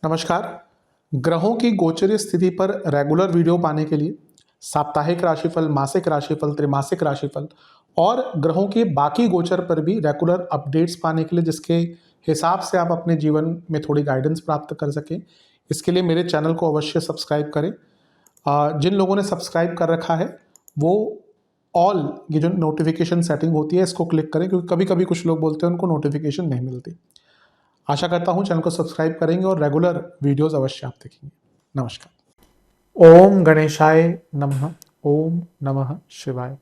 नमस्कार। ग्रहों की गोचरीय स्थिति पर रेगुलर वीडियो पाने के लिए साप्ताहिक राशिफल, मासिक राशिफल, त्रैमासिक राशिफल और ग्रहों के बाकी गोचर पर भी रेगुलर अपडेट्स पाने के लिए जिसके हिसाब से आप अपने जीवन में थोड़ी गाइडेंस प्राप्त कर सकें, इसके लिए मेरे चैनल को अवश्य सब्सक्राइब करें। जिन लोगों ने सब्सक्राइब कर रखा है वो ऑल ये जो नोटिफिकेशन सेटिंग होती है इसको क्लिक करें, क्योंकि कभी कभी कुछ लोग बोलते हैं उनको नोटिफिकेशन नहीं मिलती। आशा करता हूँ चैनल को सब्सक्राइब करेंगे और रेगुलर वीडियोस अवश्य आप देखेंगे। नमस्कार। ओम गणेशाय नमः। ओम नमः शिवाय।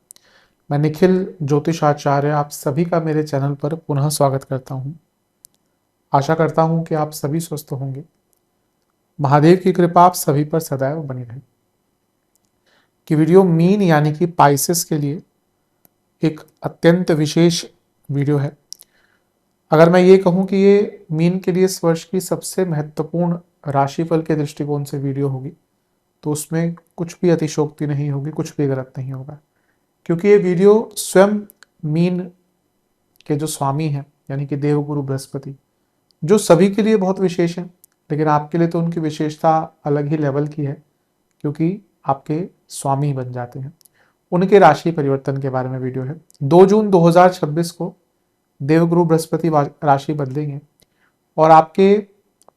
मैं निखिल ज्योतिषाचार्य आप सभी का मेरे चैनल पर पुनः स्वागत करता हूँ। आशा करता हूँ कि आप सभी स्वस्थ होंगे। महादेव की कृपा आप सभी पर सदैव बनी रहे। कि वीडियो मीन यानी कि पाइसेस के लिए एक अत्यंत विशेष वीडियो है। अगर मैं ये कहूं कि ये मीन के लिए इस वर्ष की सबसे महत्वपूर्ण राशिफल के दृष्टिकोण से वीडियो होगी तो उसमें कुछ भी अतिशयोक्ति नहीं होगी, कुछ भी गलत नहीं होगा, क्योंकि ये वीडियो स्वयं मीन के जो स्वामी हैं यानी कि देवगुरु बृहस्पति, जो सभी के लिए बहुत विशेष है, लेकिन आपके लिए तो उनकी विशेषता अलग ही लेवल की है क्योंकि आपके स्वामी बन जाते हैं। उनके राशि परिवर्तन के बारे में वीडियो है। 2 जून 2026 को देवगुरु बृहस्पति राशि बदलेंगे और आपके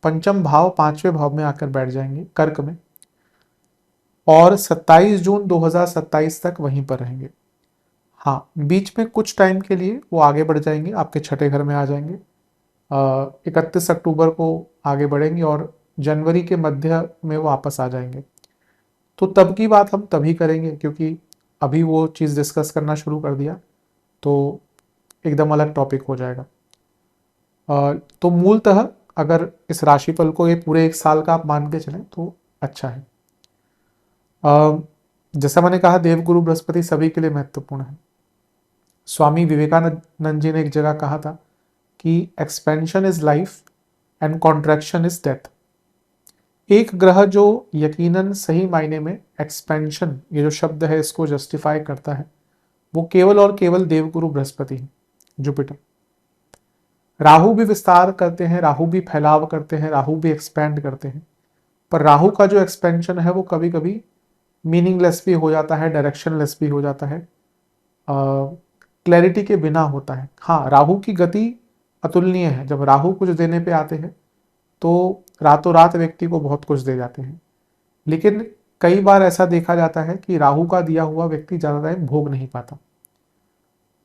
पंचम भाव 5वें भाव में आकर बैठ जाएंगे कर्क में, और 27 जून 2027 तक वहीं पर रहेंगे। हाँ, बीच में कुछ टाइम के लिए वो आगे बढ़ जाएंगे, आपके छठे घर में आ जाएंगे। 31 अक्टूबर को आगे बढ़ेंगे और जनवरी के मध्य में वो वापस आ जाएंगे। तो तब की बात हम तभी करेंगे, क्योंकि अभी वो चीज़ डिस्कस करना शुरू कर दिया तो एकदम अलग टॉपिक हो जाएगा। तो मूलतः अगर इस राशिफल को ये पूरे 1 साल का आप मान के चलें तो अच्छा है। जैसा मैंने कहा, देवगुरु बृहस्पति सभी के लिए महत्वपूर्ण है। स्वामी विवेकानंद जी ने एक जगह कहा था कि expansion is life and contraction is death. एक ग्रह जो यकीनन सही मायने में एक्सपेंशन, ये जो शब्द है, इसको जस्टिफाई करता है, वो केवल और केवल देवगुरु बृहस्पति है, जुपिटर। राहु भी विस्तार करते हैं, राहु भी फैलाव करते हैं, राहु भी एक्सपेंड करते हैं, पर राहु का जो एक्सपेंशन है वो कभी कभी मीनिंगलेस भी हो जाता है, डायरेक्शनलेस भी हो जाता है, क्लैरिटी के बिना होता है। हाँ, राहु की गति अतुलनीय है। जब राहु कुछ देने पे आते हैं तो रातों रात व्यक्ति को बहुत कुछ दे जाते हैं, लेकिन कई बार ऐसा देखा जाता है कि राहु का दिया हुआ व्यक्ति ज़्यादा टाइम भोग नहीं पाता।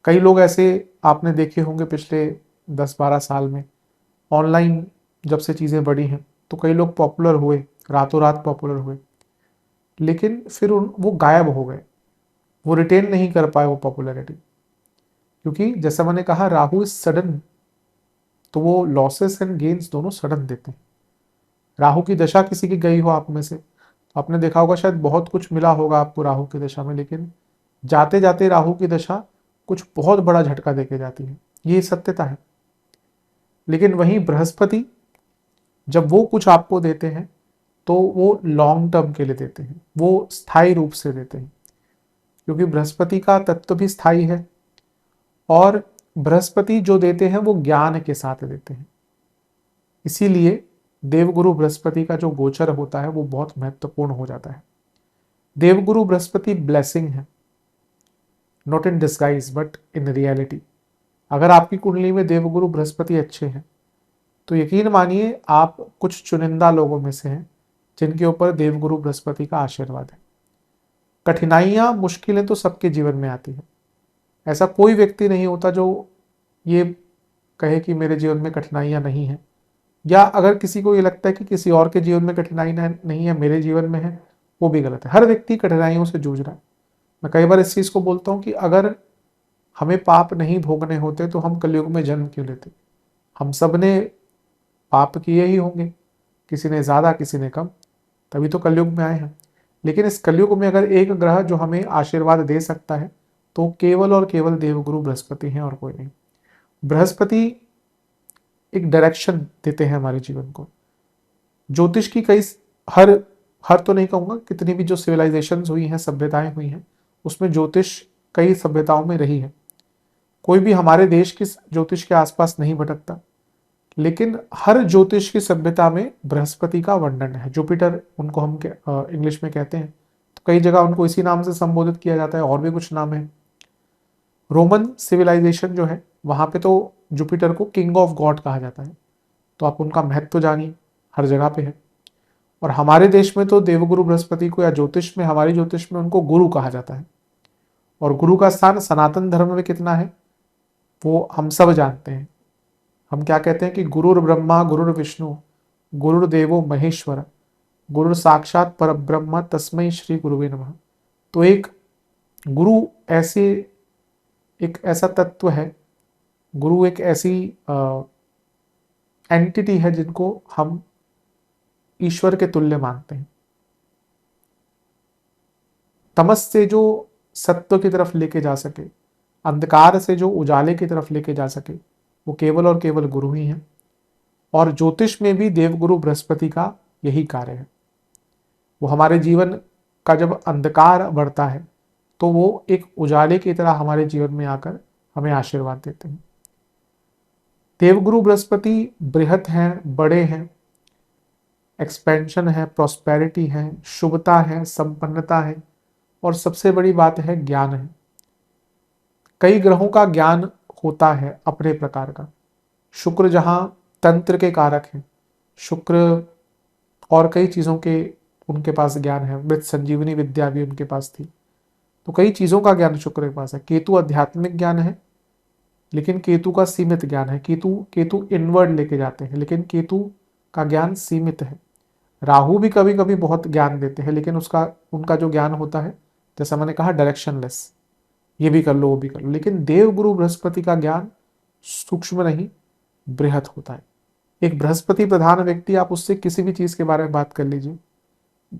कई लोग ऐसे आपने देखे होंगे पिछले 10-12 साल में, ऑनलाइन जब से चीज़ें बढ़ी हैं तो कई लोग पॉपुलर हुए, रातों रात पॉपुलर हुए, लेकिन फिर वो गायब हो गए, वो रिटेन नहीं कर पाए वो पॉपुलैरिटी, क्योंकि जैसा मैंने कहा राहु इज सडन, तो वो लॉसेस एंड गेन्स दोनों सडन देते हैं। राहु की दशा किसी की गई हो आप में से, तो आपने देखा होगा शायद बहुत कुछ मिला होगा आपको राहु की दशा में, लेकिन जाते जाते राहु की दशा कुछ बहुत बड़ा झटका देके जाती है, ये सत्यता है। लेकिन वहीं बृहस्पति जब वो कुछ आपको देते हैं तो वो लॉन्ग टर्म के लिए देते हैं, वो स्थायी रूप से देते हैं, क्योंकि बृहस्पति का तत्व भी स्थायी है और बृहस्पति जो देते हैं वो ज्ञान के साथ देते हैं। इसीलिए देवगुरु बृहस्पति का जो गोचर होता है वो बहुत महत्वपूर्ण हो जाता है। देवगुरु बृहस्पति ब्लेसिंग है, not in disguise but in reality. अगर आपकी कुंडली में देवगुरु बृहस्पति अच्छे हैं तो यकीन मानिए आप कुछ चुनिंदा लोगों में से हैं जिनके ऊपर देवगुरु बृहस्पति का आशीर्वाद है। कठिनाइयां, मुश्किलें तो सबके जीवन में आती है, ऐसा कोई व्यक्ति नहीं होता जो ये कहे कि मेरे जीवन में कठिनाइयां नहीं है, या अगर किसी को ये लगता है कि किसी और के जीवन में कठिनाई नहीं है, मेरे जीवन में है, वो भी गलत है। हर व्यक्ति कठिनाइयों से जूझ रहा है। मैं कई बार इस चीज़ को बोलता हूँ कि अगर हमें पाप नहीं भोगने होते तो हम कलयुग में जन्म क्यों लेते। हम सब ने पाप किए ही होंगे, किसी ने ज़्यादा किसी ने कम, तभी तो कलयुग में आए हैं। लेकिन इस कलयुग में अगर एक ग्रह जो हमें आशीर्वाद दे सकता है तो केवल और केवल देवगुरु बृहस्पति हैं और कोई नहीं। बृहस्पति एक डायरेक्शन देते हैं हमारे जीवन को। ज्योतिष की कई हर हर तो नहीं कहूँगा, कितनी भी जो सिविलाइजेशंस हुई हैं, सभ्यताएं हुई हैं, उसमें ज्योतिष कई सभ्यताओं में रही है। कोई भी हमारे देश की ज्योतिष के आसपास नहीं भटकता, लेकिन हर ज्योतिष की सभ्यता में बृहस्पति का वर्णन है। जुपिटर उनको हम इंग्लिश में कहते हैं, तो कई जगह उनको इसी नाम से संबोधित किया जाता है, और भी कुछ नाम है। रोमन सिविलाइजेशन जो है वहां पे तो जुपिटर को किंग ऑफ गॉड कहा जाता है, तो आप उनका महत्व तो जानिए, हर जगह पे है। और हमारे देश में तो देवगुरु बृहस्पति को, या ज्योतिष में, हमारी ज्योतिष में उनको गुरु कहा जाता है। और गुरु का स्थान सनातन धर्म में कितना है वो हम सब जानते हैं। हम क्या कहते हैं कि गुरुर ब्रह्मा गुरुर विष्णु गुरुर्देवो महेश्वर गुरु साक्षात पर ब्रह्म तस्मै श्री गुरुवे नमः। तो एक गुरु एक ऐसा तत्व है, गुरु एक ऐसी एंटिटी है जिनको हम ईश्वर के तुल्य मानते हैं। तमस से जो सत्व की तरफ लेके जा सके, अंधकार से जो उजाले की तरफ लेके जा सके, वो केवल और केवल गुरु ही है। और ज्योतिष में भी देवगुरु बृहस्पति का यही कार्य है। वो हमारे जीवन का जब अंधकार बढ़ता है तो वो एक उजाले की तरह हमारे जीवन में आकर हमें आशीर्वाद देते हैं। देवगुरु बृहस्पति बृहत हैं, बड़े हैं, एक्सपेंशन है, प्रॉस्पेरिटी है, शुभता है, संपन्नता है, और सबसे बड़ी बात है ज्ञान है। कई ग्रहों का ज्ञान होता है अपने प्रकार का। शुक्र जहां तंत्र के कारक हैं, शुक्र और कई चीजों के उनके पास ज्ञान है, मृत संजीवनी विद्या भी उनके पास थी, तो कई चीजों का ज्ञान शुक्र के पास है। केतु आध्यात्मिक ज्ञान है, लेकिन केतु का सीमित ज्ञान है। केतु इनवर्ड लेके जाते हैं, लेकिन केतु का ज्ञान सीमित है। राहु भी कभी कभी बहुत ज्ञान देते हैं, लेकिन उनका जो ज्ञान होता है, जैसा मैंने कहा, डायरेक्शनलेस, ये भी कर लो वो भी कर लो। लेकिन देवगुरु बृहस्पति का ज्ञान सूक्ष्म नहीं, बृहत होता है। एक बृहस्पति प्रधान व्यक्ति, आप उससे किसी भी चीज के बारे में बात कर लीजिए,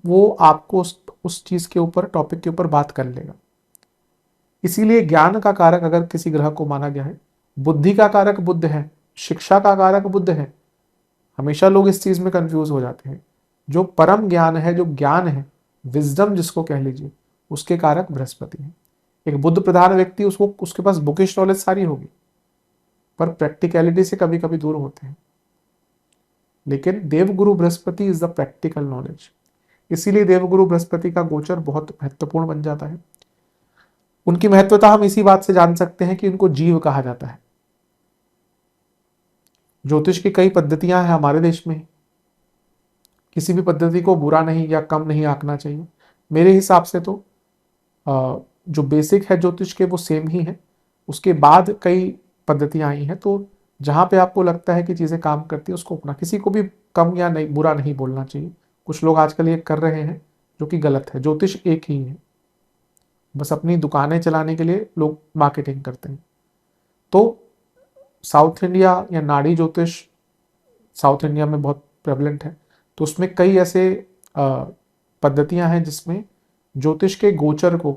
वो आपको उस चीज के ऊपर, टॉपिक के ऊपर बात कर लेगा। इसीलिए ज्ञान का कारक अगर किसी ग्रह को माना गया है, बुद्धि का कारक बुध है, शिक्षा का कारक बुध है। हमेशा लोग इस चीज में कंफ्यूज हो जाते हैं। जो परम ज्ञान है, जो ज्ञान है, विजडम जिसको कह लीजिए, उसके कारक बृहस्पति है। एक बुद्ध प्रधान व्यक्ति, उसके पास बुकिश नॉलेज सारी होगी, पर प्रैक्टिकलिटी से कभी कभी दूर होते हैं। लेकिन देवगुरु Brihaspati is the practical knowledge. इसीलिए देवगुरु बृहस्पति का गोचर बहुत महत्वपूर्ण बन जाता है। उनकी महत्वता हम इसी बात से जान सकते हैं कि उनको जीव कहा जाता है। ज्योतिष की कई पद्धतियां हैं हमारे देश में, किसी भी पद्धति को बुरा नहीं या कम नहीं आंकना चाहिए। मेरे हिसाब से तो जो बेसिक है ज्योतिष के वो सेम ही है, उसके बाद कई पद्धतियां आई हैं। तो जहां पे आपको लगता है कि चीजें काम करती है उसको अपना, किसी को भी कम या नहीं बुरा नहीं बोलना चाहिए। कुछ लोग आजकल ये कर रहे हैं जो कि गलत है। ज्योतिष एक ही है, बस अपनी दुकानें चलाने के लिए लोग मार्केटिंग करते हैं। तो साउथ इंडिया या नाड़ी ज्योतिष साउथ इंडिया में बहुत प्रेवलेंट है, तो उसमें कई ऐसे पद्धतियां हैं जिसमें ज्योतिष के गोचर को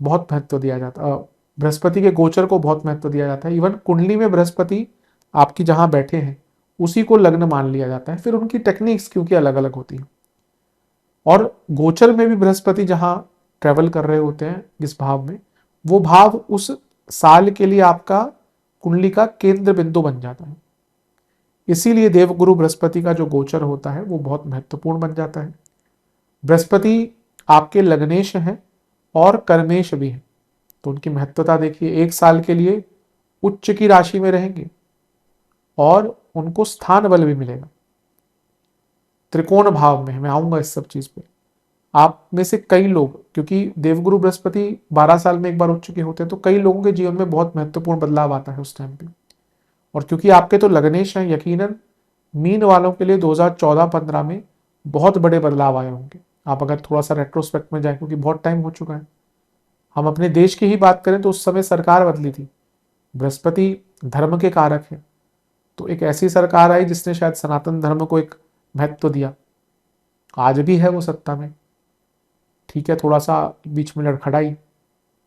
बहुत महत्व दिया जाता है, बृहस्पति के गोचर को बहुत महत्व दिया जाता है। इवन कुंडली में बृहस्पति आपकी जहां बैठे हैं उसी को लग्न मान लिया जाता है। फिर उनकी टेक्निक्स क्योंकि अलग अलग होती हैं, और गोचर में भी बृहस्पति जहां ट्रेवल कर रहे होते हैं जिस भाव में, वो भाव उस साल के लिए आपका कुंडली का केंद्र बिंदु बन जाता है। इसीलिए देवगुरु बृहस्पति का जो गोचर होता है वो बहुत महत्वपूर्ण बन जाता है। बृहस्पति आपके लग्नेश हैं और कर्मेश भी हैं, तो उनकी महत्वता देखिए। एक साल के लिए उच्च की राशि में रहेंगे और उनको स्थान बल भी मिलेगा, त्रिकोण भाव में। मैं आऊंगा इस सब चीज पे। आप में से कई लोग, क्योंकि देवगुरु बृहस्पति 12 साल में एक बार उच्च के होते हैं, तो कई लोगों के जीवन में बहुत महत्वपूर्ण बदलाव आता है उस टाइम पे। और क्योंकि आपके तो लग्नेश हैं, यकीनन मीन वालों के लिए 2014-15 में बहुत बड़े बदलाव आए होंगे। आप अगर थोड़ा सा रेट्रोस्पेक्ट में जाए, क्योंकि बहुत टाइम हो चुका है। हम अपने देश की ही बात करें तो उस समय सरकार बदली थी। बृहस्पति धर्म के कारक है, तो एक ऐसी सरकार आई जिसने शायद सनातन धर्म को एक महत्व दिया। आज भी है वो सत्ता में, ठीक है, थोड़ा सा बीच में लड़खड़ाई,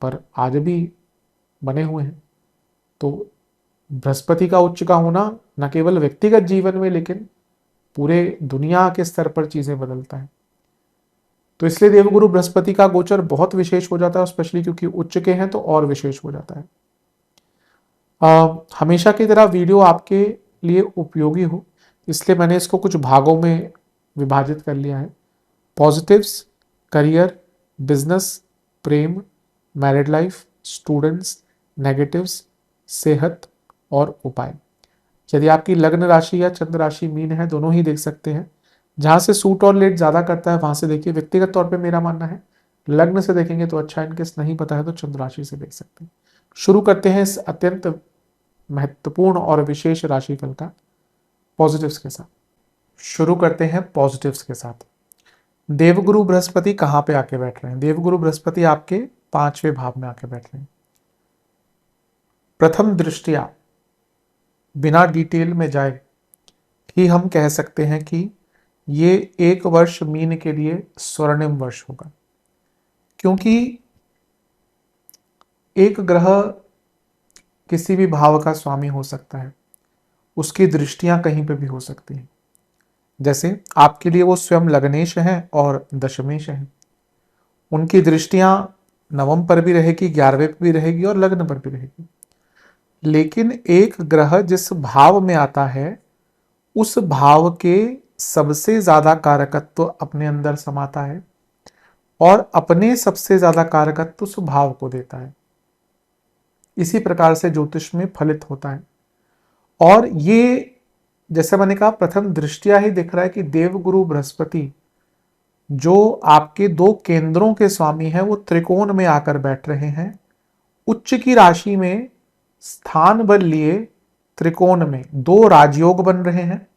पर आज भी बने हुए हैं। तो बृहस्पति का उच्च का होना न केवल व्यक्तिगत जीवन में, लेकिन पूरे दुनिया के स्तर पर चीजें बदलता है। तो इसलिए देवगुरु बृहस्पति का गोचर बहुत विशेष हो जाता है, स्पेशली क्योंकि उच्च के हैं तो और विशेष हो जाता है। हमेशा की तरह वीडियो आपके लिए उपयोगी हो, इसलिए मैंने इसको कुछ भागों में विभाजित कर लिया है। पॉजिटिव्स, करियर, बिजनेस, प्रेम, मैरिड लाइफ, स्टूडेंट्स, नेगेटिव्स, सेहत और उपाय। यदि आपकी लग्न राशि या चंद्र राशि मीन है, दोनों ही देख सकते हैं। जहां से सूट और लेट ज्यादा करता है वहां से देखिए। व्यक्तिगत तौर पे मेरा मानना है लग्न से देखेंगे तो अच्छा, इनकेस नहीं पता है तो चंद्र राशि से देख सकते हैं। शुरू करते हैं इस अत्यंत महत्वपूर्ण और विशेष राशिफल का पॉजिटिव्स के साथ। शुरू करते हैं पॉजिटिव्स के साथ। देवगुरु बृहस्पति कहां पे आके बैठ रहे हैं? देवगुरु बृहस्पति आपके 5वें भाव में आके बैठ रहे हैं। प्रथम दृष्टिया बिना डिटेल में जाए ही हम कह सकते हैं कि ये 1 वर्ष मीन के लिए स्वर्णिम वर्ष होगा, क्योंकि एक ग्रह किसी भी भाव का स्वामी हो सकता है, उसकी दृष्टियां कहीं पे भी हो सकती हैं। जैसे आपके लिए वो स्वयं लग्नेश हैं और दशमेश हैं, उनकी दृष्टियां नवम पर भी रहेगी, 11वें पर भी रहेगी और लग्न पर भी रहेगी। लेकिन एक ग्रह जिस भाव में आता है उस भाव के सबसे ज्यादा कारकत्व अपने अंदर समाता है और अपने सबसे ज्यादा कारकत्व उस भाव को देता है। इसी प्रकार से ज्योतिष में फलित होता है। और ये जैसे मैंने कहा प्रथम दृष्टिया ही दिख रहा है कि देवगुरु बृहस्पति जो आपके 2 केंद्रों के स्वामी हैं वो त्रिकोण में आकर बैठ रहे हैं। उच्च की राशि में स्थान बल लिए त्रिकोण में 2 राजयोग बन रहे हैं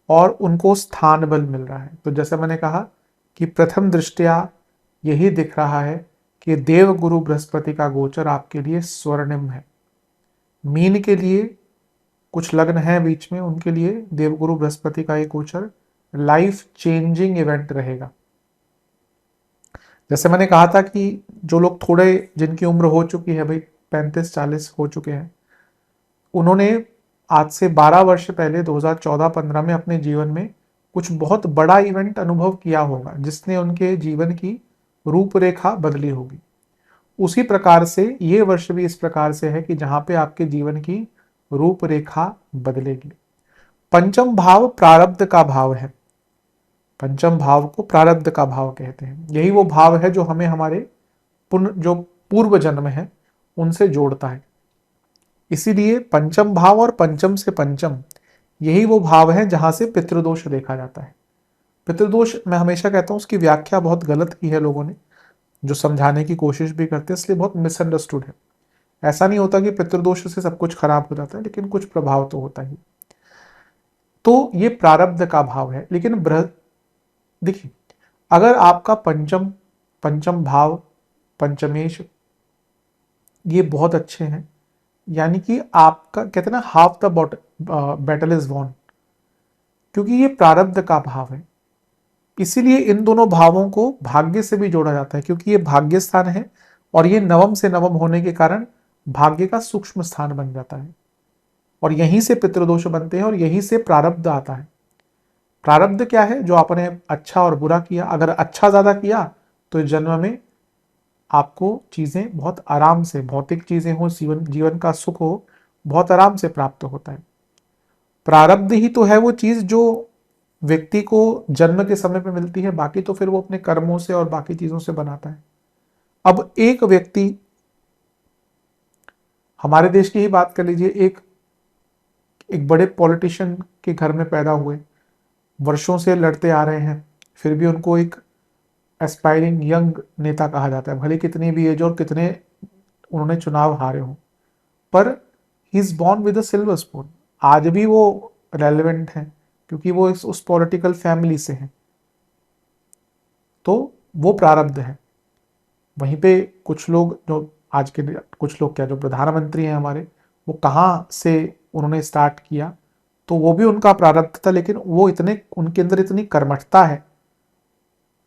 और उनको स्थान बल मिल रहा है। तो जैसे मैंने कहा कि प्रथम दृष्टिया यही दिख रहा है कि देवगुरु बृहस्पति का गोचर आपके लिए स्वर्णिम है। मीन के लिए कुछ लग्न है बीच में, उनके लिए देवगुरु बृहस्पति का एक गोचर लाइफ चेंजिंग इवेंट रहेगा। जैसे मैंने कहा था कि जो लोग थोड़े जिनकी उम्र हो चुकी है भाई 35-40 हो चुके हैं, उन्होंने आज से 12 वर्ष पहले 2014-15 में अपने जीवन में कुछ बहुत बड़ा इवेंट अनुभव किया होगा जिसने उनके जीवन की रूपरेखा बदली होगी। उसी प्रकार से ये वर्ष भी इस प्रकार से है कि जहां पे आपके जीवन की रूपरेखा बदलेगी। पंचम भाव प्रारब्ध का भाव है। पंचम भाव को प्रारब्ध का भाव कहते हैं। यही वो भाव है जो हमें हमारे जो पूर्व जन्म है उनसे जोड़ता है। इसीलिए पंचम भाव और पंचम से पंचम यही वो भाव है जहां से पितृदोष देखा जाता है। पितृदोष मैं हमेशा कहता हूं उसकी व्याख्या बहुत गलत की है लोगों ने, जो समझाने की कोशिश भी करते हैं, इसलिए बहुत मिसअंडरस्टूड है। ऐसा नहीं होता कि पितृदोष से सब कुछ खराब हो जाता है, लेकिन कुछ प्रभाव तो होता ही। तो ये प्रारब्ध का भाव है। लेकिन देखिए, अगर आपका पंचम भाव पंचमेश ये बहुत अच्छे हैं, यानी कि आपका कहते हैं ना half the battle is won, क्योंकि ये प्रारब्ध का भाव है। इसीलिए इन दोनों भावों को भाग्य से भी जोड़ा जाता है, क्योंकि ये भाग्य स्थान है और ये नवम से नवम होने के कारण भाग्य का सूक्ष्म स्थान बन जाता है और यहीं से पितृदोष बनते हैं और यहीं से प्रारब्ध आता है। प्रारब्ध क्या है? जो आपने अच्छा और बुरा किया। अगर अच्छा ज्यादा किया तो इस जन्म में आपको चीजें बहुत आराम से, भौतिक चीजें हो, जीवन का सुख हो, बहुत आराम से प्राप्त होता है। प्रारब्ध ही तो है वो चीज जो व्यक्ति को जन्म के समय पे मिलती है, बाकी तो फिर वो अपने कर्मों से और बाकी चीजों से बनाता है। अब एक व्यक्ति, हमारे देश की ही बात कर लीजिए, एक बड़े पॉलिटिशियन के घर में पैदा हुए, वर्षों से लड़ते आ रहे हैं, फिर भी उनको एक एस्पायरिंग यंग नेता कहा जाता है, भले कितनी भी एज और कितने उन्होंने चुनाव हारे हों, पर he is born with a silver spoon. आज भी वो रेलेवेंट है क्योंकि वो उस पॉलिटिकल फैमिली से हैं। तो वो प्रारब्ध है। वहीं पे कुछ लोग जो आज के कुछ लोग क्या जो प्रधानमंत्री हैं हमारे, वो कहाँ से उन्होंने स्टार्ट किया, तो वो भी उनका प्रारब्ध था, लेकिन वो उनके अंदर इतनी कर्मठता है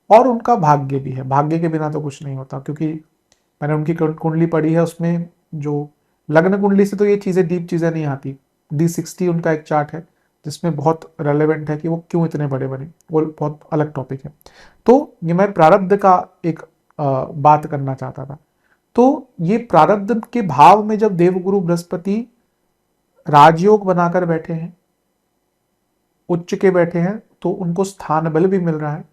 और उनका भाग्य भी है। भाग्य के बिना तो कुछ नहीं होता, क्योंकि मैंने उनकी कुंडली पढ़ी है, उसमें जो लग्न कुंडली से तो ये चीजें डीप चीजें नहीं आती। D60 उनका एक चार्ट है जिसमें बहुत रेलेवेंट है कि वो क्यों इतने बड़े बने, वो बहुत अलग टॉपिक है। तो ये मैं प्रारब्ध का एक बात करना चाहता था। तो ये प्रारब्ध के भाव में जब देवगुरु बृहस्पति राजयोग बनाकर बैठे हैं, उच्च के बैठे हैं, तो उनको स्थान बल भी मिल रहा है,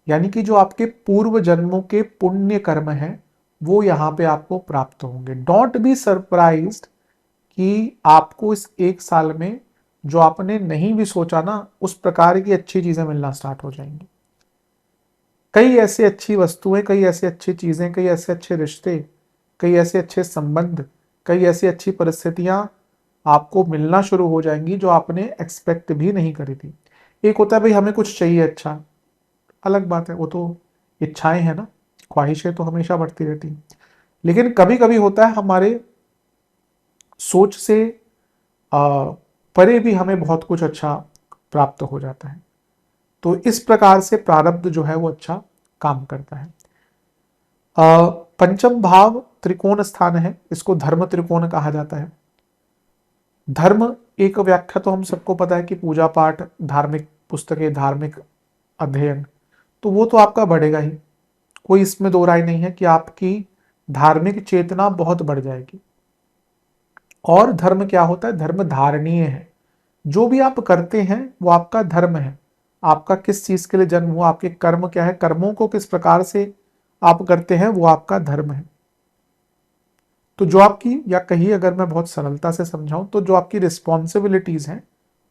यानी कि जो आपके पूर्व जन्मों के पुण्य कर्म हैं वो यहां पे आपको प्राप्त होंगे। डोंट बी सरप्राइज्ड कि आपको इस एक साल में जो आपने नहीं भी सोचा ना, उस प्रकार की अच्छी चीजें मिलना स्टार्ट हो जाएंगी। कई ऐसी अच्छी वस्तुएं, कई ऐसी अच्छी चीजें, कई ऐसे अच्छे रिश्ते, कई ऐसे अच्छे संबंध, कई ऐसी अच्छी परिस्थितियां आपको मिलना शुरू हो जाएंगी जो आपने एक्सपेक्ट भी नहीं करी थी। एक होता है भाई हमें कुछ चाहिए अच्छा, अलग बात है, वो तो इच्छाएं हैं ना, ख्वाहिशें तो हमेशा बढ़ती रहती हैं। लेकिन कभी कभी होता है हमारे सोच से परे भी हमें बहुत कुछ अच्छा प्राप्त हो जाता है। तो इस प्रकार से प्रारब्ध जो है वो अच्छा काम करता है। पंचम भाव त्रिकोण स्थान है, इसको धर्म त्रिकोण कहा जाता है। धर्म एक व्याख्या तो हम सबको पता है कि पूजा पाठ, धार्मिक पुस्तकें, धार्मिक अध्ययन, तो वो तो आपका बढ़ेगा ही, कोई इसमें दो राय नहीं है कि आपकी धार्मिक चेतना बहुत बढ़ जाएगी। और धर्म क्या होता है? धर्म धारणीय है, जो भी आप करते हैं वो आपका धर्म है। आपका किस चीज के लिए जन्म हुआ, आपके कर्म क्या है, कर्मों को किस प्रकार से आप करते हैं, वो आपका धर्म है। तो जो आपकी, या कहिए अगर मैं बहुत सरलता से समझाऊं तो जो आपकी रिस्पॉन्सिबिलिटीज हैं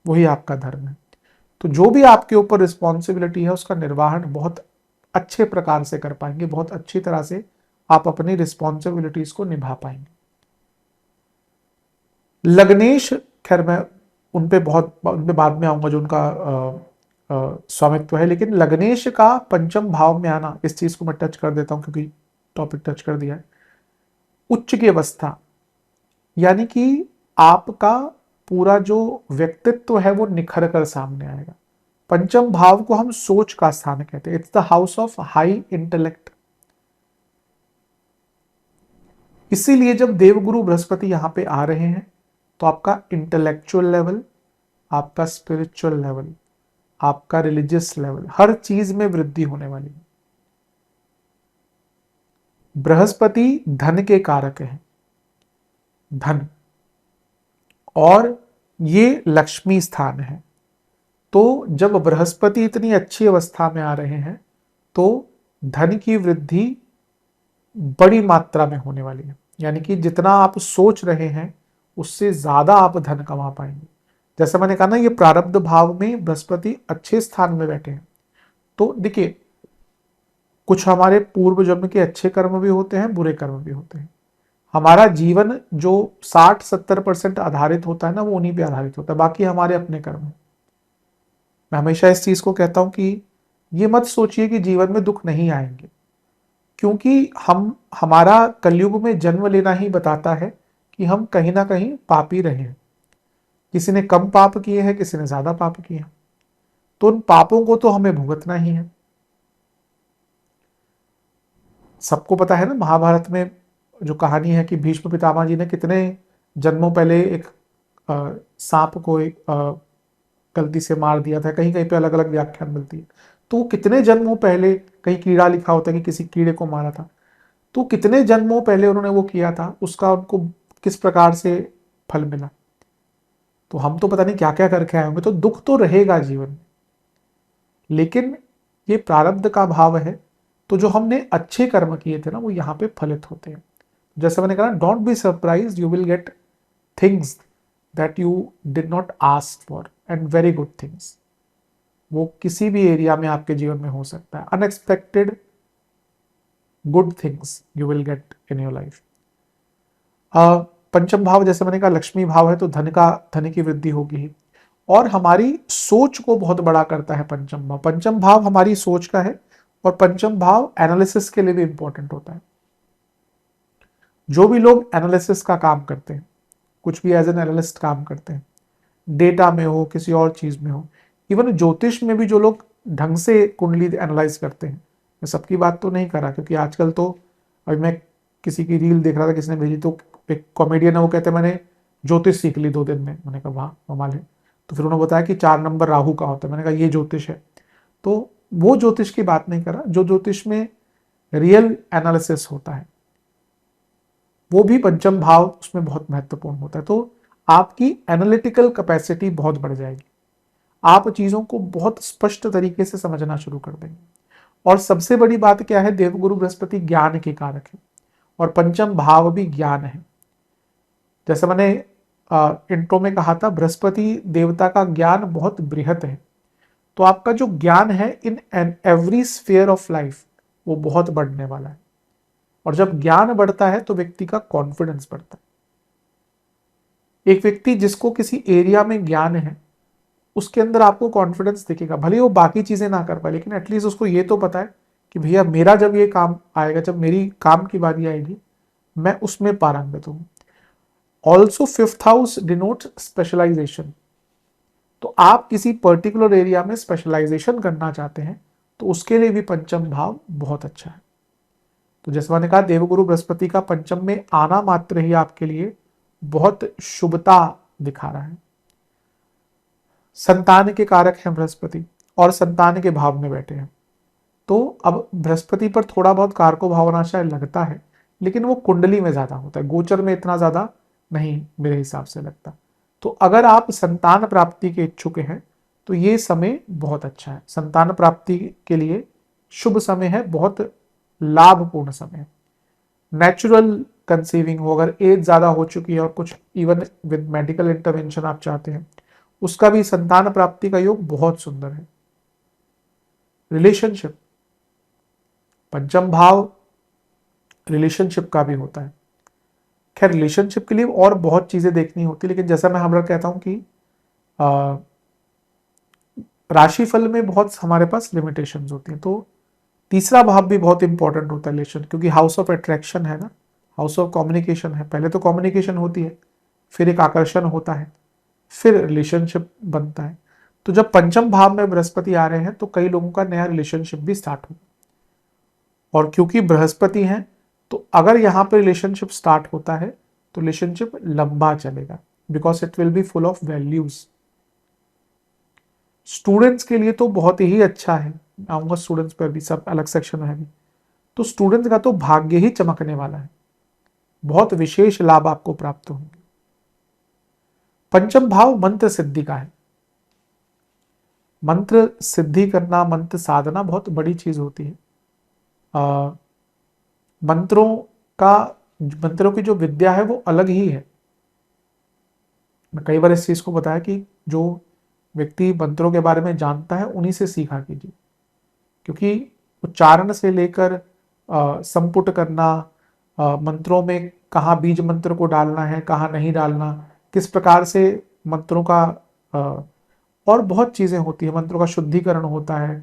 वही आपका धर्म है। तो जो भी आपके ऊपर रिस्पॉन्सिबिलिटी है उसका निर्वहन बहुत अच्छे प्रकार से कर पाएंगे, बहुत अच्छी तरह से आप अपनी रिस्पॉन्सिबिलिटीज को निभा पाएंगे। लग्नेश, खैर मैं उन पे बाद में आऊंगा जो उनका स्वामित्व है, लेकिन लग्नेश का पंचम भाव में आना, इस चीज को मैं टच कर देता हूं क्योंकि टॉपिक टच कर दिया है। उच्च की अवस्था, यानी कि आपका पूरा जो व्यक्तित्व है वो निखर कर सामने आएगा। पंचम भाव को हम सोच का स्थान कहते हैं, it's the house of high intellect. इसीलिए जब देवगुरु बृहस्पति यहां पे आ रहे हैं तो आपका इंटेलेक्चुअल लेवल, आपका स्पिरिचुअल लेवल, आपका रिलीजियस लेवल, हर चीज में वृद्धि होने वाली है। बृहस्पति धन के कारक हैं, धन, और ये लक्ष्मी स्थान है। तो जब बृहस्पति इतनी अच्छी अवस्था में आ रहे हैं तो धन की वृद्धि बड़ी मात्रा में होने वाली है, यानी कि जितना आप सोच रहे हैं उससे ज्यादा आप धन कमा पाएंगे। जैसे मैंने कहा ना, ये प्रारब्ध भाव में बृहस्पति अच्छे स्थान में बैठे हैं। तो देखिए, कुछ हमारे पूर्व जन्म के अच्छे कर्म भी होते हैं, बुरे कर्म भी होते हैं। हमारा जीवन जो 60-70% आधारित होता है ना, वो उन्हीं पे आधारित होता है, बाकी हमारे अपने कर्म हैं। मैं हमेशा इस चीज को कहता हूं कि ये मत सोचिए कि जीवन में दुख नहीं आएंगे, क्योंकि हमारा कलयुग में जन्म लेना ही बताता है कि हम कहीं ना कहीं पापी रहे हैं। किसी ने कम पाप किए हैं, किसी ने ज्यादा पाप किए हैं, तो उन पापों को तो हमें भुगतना ही है। सबको पता है ना, महाभारत में जो कहानी है कि भीष्म पितामह जी ने कितने जन्मों पहले एक सांप को गलती से मार दिया था। कहीं कहीं पे अलग अलग व्याख्यान मिलती है। तो कितने जन्मों पहले, कहीं कीड़ा लिखा होता है कि किसी कीड़े को मारा था, तो कितने जन्मों पहले उन्होंने वो किया था, उसका उनको किस प्रकार से फल मिला। तो हम तो पता नहीं क्या क्या करके आए होंगे, तो दुख तो रहेगा जीवन में, लेकिन ये प्रारब्ध का भाव है। तो जो हमने अच्छे कर्म किए थे ना, वो यहाँ पे फलित होते हैं। जैसे मैंने कहा, don't be surprised, you will get things that you did not ask for, and very good things. वो किसी भी एरिया में आपके जीवन में हो सकता है। Unexpected good things you will get in your life. पंचम भाव जैसे मैंने कहा लक्ष्मी भाव है, तो धन की वृद्धि होगी। और हमारी सोच को बहुत बड़ा करता है पंचम भाव। पंचम भाव हमारी सोच का है, और पंचम भाव एनालिसिस के लिए भी इंपॉर्टेंट होता है। जो भी लोग एनालिसिस का काम करते हैं, कुछ भी एज एन एनालिस्ट काम करते हैं, डेटा में हो, किसी और चीज में हो, इवन ज्योतिष में भी जो लोग ढंग से कुंडली एनालाइज करते हैं, मैं सबकी बात तो नहीं कर रहा, क्योंकि आजकल तो, अभी मैं किसी की रील देख रहा था, किसी ने भेजी, तो एक कॉमेडियन है, वो कहते हैं मैंने ज्योतिष सीख ली 2 दिन में। मैंने कहा वाह, कमाल है। तो फिर उन्होंने बताया कि 4 नंबर राहु का होता है। मैंने कहा ये ज्योतिष है। तो वो ज्योतिष की बात नहीं कर रहा, जो ज्योतिष में रियल एनालिसिस होता है, वो भी पंचम भाव उसमें बहुत महत्वपूर्ण होता है। तो आपकी एनालिटिकल कैपेसिटी बहुत बढ़ जाएगी, आप चीजों को बहुत स्पष्ट तरीके से समझना शुरू कर देंगे। और सबसे बड़ी बात क्या है, देवगुरु बृहस्पति ज्ञान के कारक है और पंचम भाव भी ज्ञान है। जैसे मैंने इंट्रो में कहा था, बृहस्पति देवता का ज्ञान बहुत बृहत है, तो आपका जो ज्ञान है in every sphere of life वो बहुत बढ़ने वाला है। और जब ज्ञान बढ़ता है तो व्यक्ति का कॉन्फिडेंस बढ़ता है। एक व्यक्ति जिसको किसी एरिया में ज्ञान है उसके अंदर आपको कॉन्फिडेंस दिखेगा, भले वो बाकी चीजें ना कर पाए लेकिन एटलीस्ट उसको ये तो पता है कि भैया मेरा जब ये काम आएगा, जब मेरी काम की बारी आएगी, मैं उसमें पारंगत हूं। Also fifth house denote specialisation, तो आप किसी पर्टिकुलर एरिया में स्पेशलाइजेशन करना चाहते हैं तो उसके लिए भी पंचम भाव बहुत अच्छा है। तो जैसे मैंने कहा, देवगुरु बृहस्पति का पंचम में आना मात्र ही आपके लिए बहुत शुभता दिखा रहा है। संतान के कारक हैं बृहस्पति और संतान के भाव में बैठे हैं, तो अब बृहस्पति पर थोड़ा बहुत कारको भावनाशय लगता है लेकिन वो कुंडली में ज्यादा होता है, गोचर में इतना ज्यादा नहीं मेरे हिसाब से लगता। तो अगर आप संतान प्राप्ति के इच्छुक हैं तो ये समय बहुत अच्छा है, संतान प्राप्ति के लिए शुभ समय है, बहुत लाभपूर्ण समय है। नेचुरल कंसीविंग हो, अगर एज ज्यादा हो चुकी है और कुछ इवन विद मेडिकल इंटरवेंशन आप चाहते हैं, उसका भी संतान प्राप्ति का योग बहुत सुंदर है। रिलेशनशिप, पंचम भाव रिलेशनशिप का भी होता है। खैर रिलेशनशिप के लिए और बहुत चीजें देखनी होती है, लेकिन जैसा मैं हमेशा कहता हूं कि राशिफल में बहुत हमारे पास लिमिटेशंस होती हैं, तो तीसरा भाव भी बहुत इंपॉर्टेंट होता है रिलेशन, क्योंकि हाउस ऑफ अट्रैक्शन है ना, हाउस ऑफ कम्युनिकेशन है। पहले तो कम्युनिकेशन होती है, फिर एक आकर्षण होता है, फिर रिलेशनशिप बनता है। तो जब पंचम भाव में बृहस्पति आ रहे हैं तो कई लोगों का नया रिलेशनशिप भी स्टार्ट होगा। और क्योंकि बृहस्पति हैं तो अगर यहाँ पे रिलेशनशिप स्टार्ट होता है तो रिलेशनशिप लंबा चलेगा, because it will be full of values. Students के लिए तो बहुत ही अच्छा है, आऊंगा स्टूडेंट्स पर भी, सब अलग सेक्शन है भी। तो स्टूडेंट्स का तो भाग्य ही चमकने वाला है, बहुत विशेष लाभ आपको प्राप्त होंगे। पंचम भाव मंत्र सिद्धि का है। मंत्र सिद्धि करना, मंत्र साधना बहुत बड़ी चीज होती है। मंत्रों का, मंत्रों की जो विद्या है वो अलग ही है। मैं कई बार इस चीज को बताया कि जो व्यक्ति मंत्रों के बारे में जानता है उन्हीं से सीखा कीजिए, क्योंकि उच्चारण से लेकर संपुट करना, मंत्रों में कहाँ बीज मंत्र को डालना है, कहाँ नहीं डालना, किस प्रकार से मंत्रों का और बहुत चीजें होती है। मंत्रों का शुद्धिकरण होता है,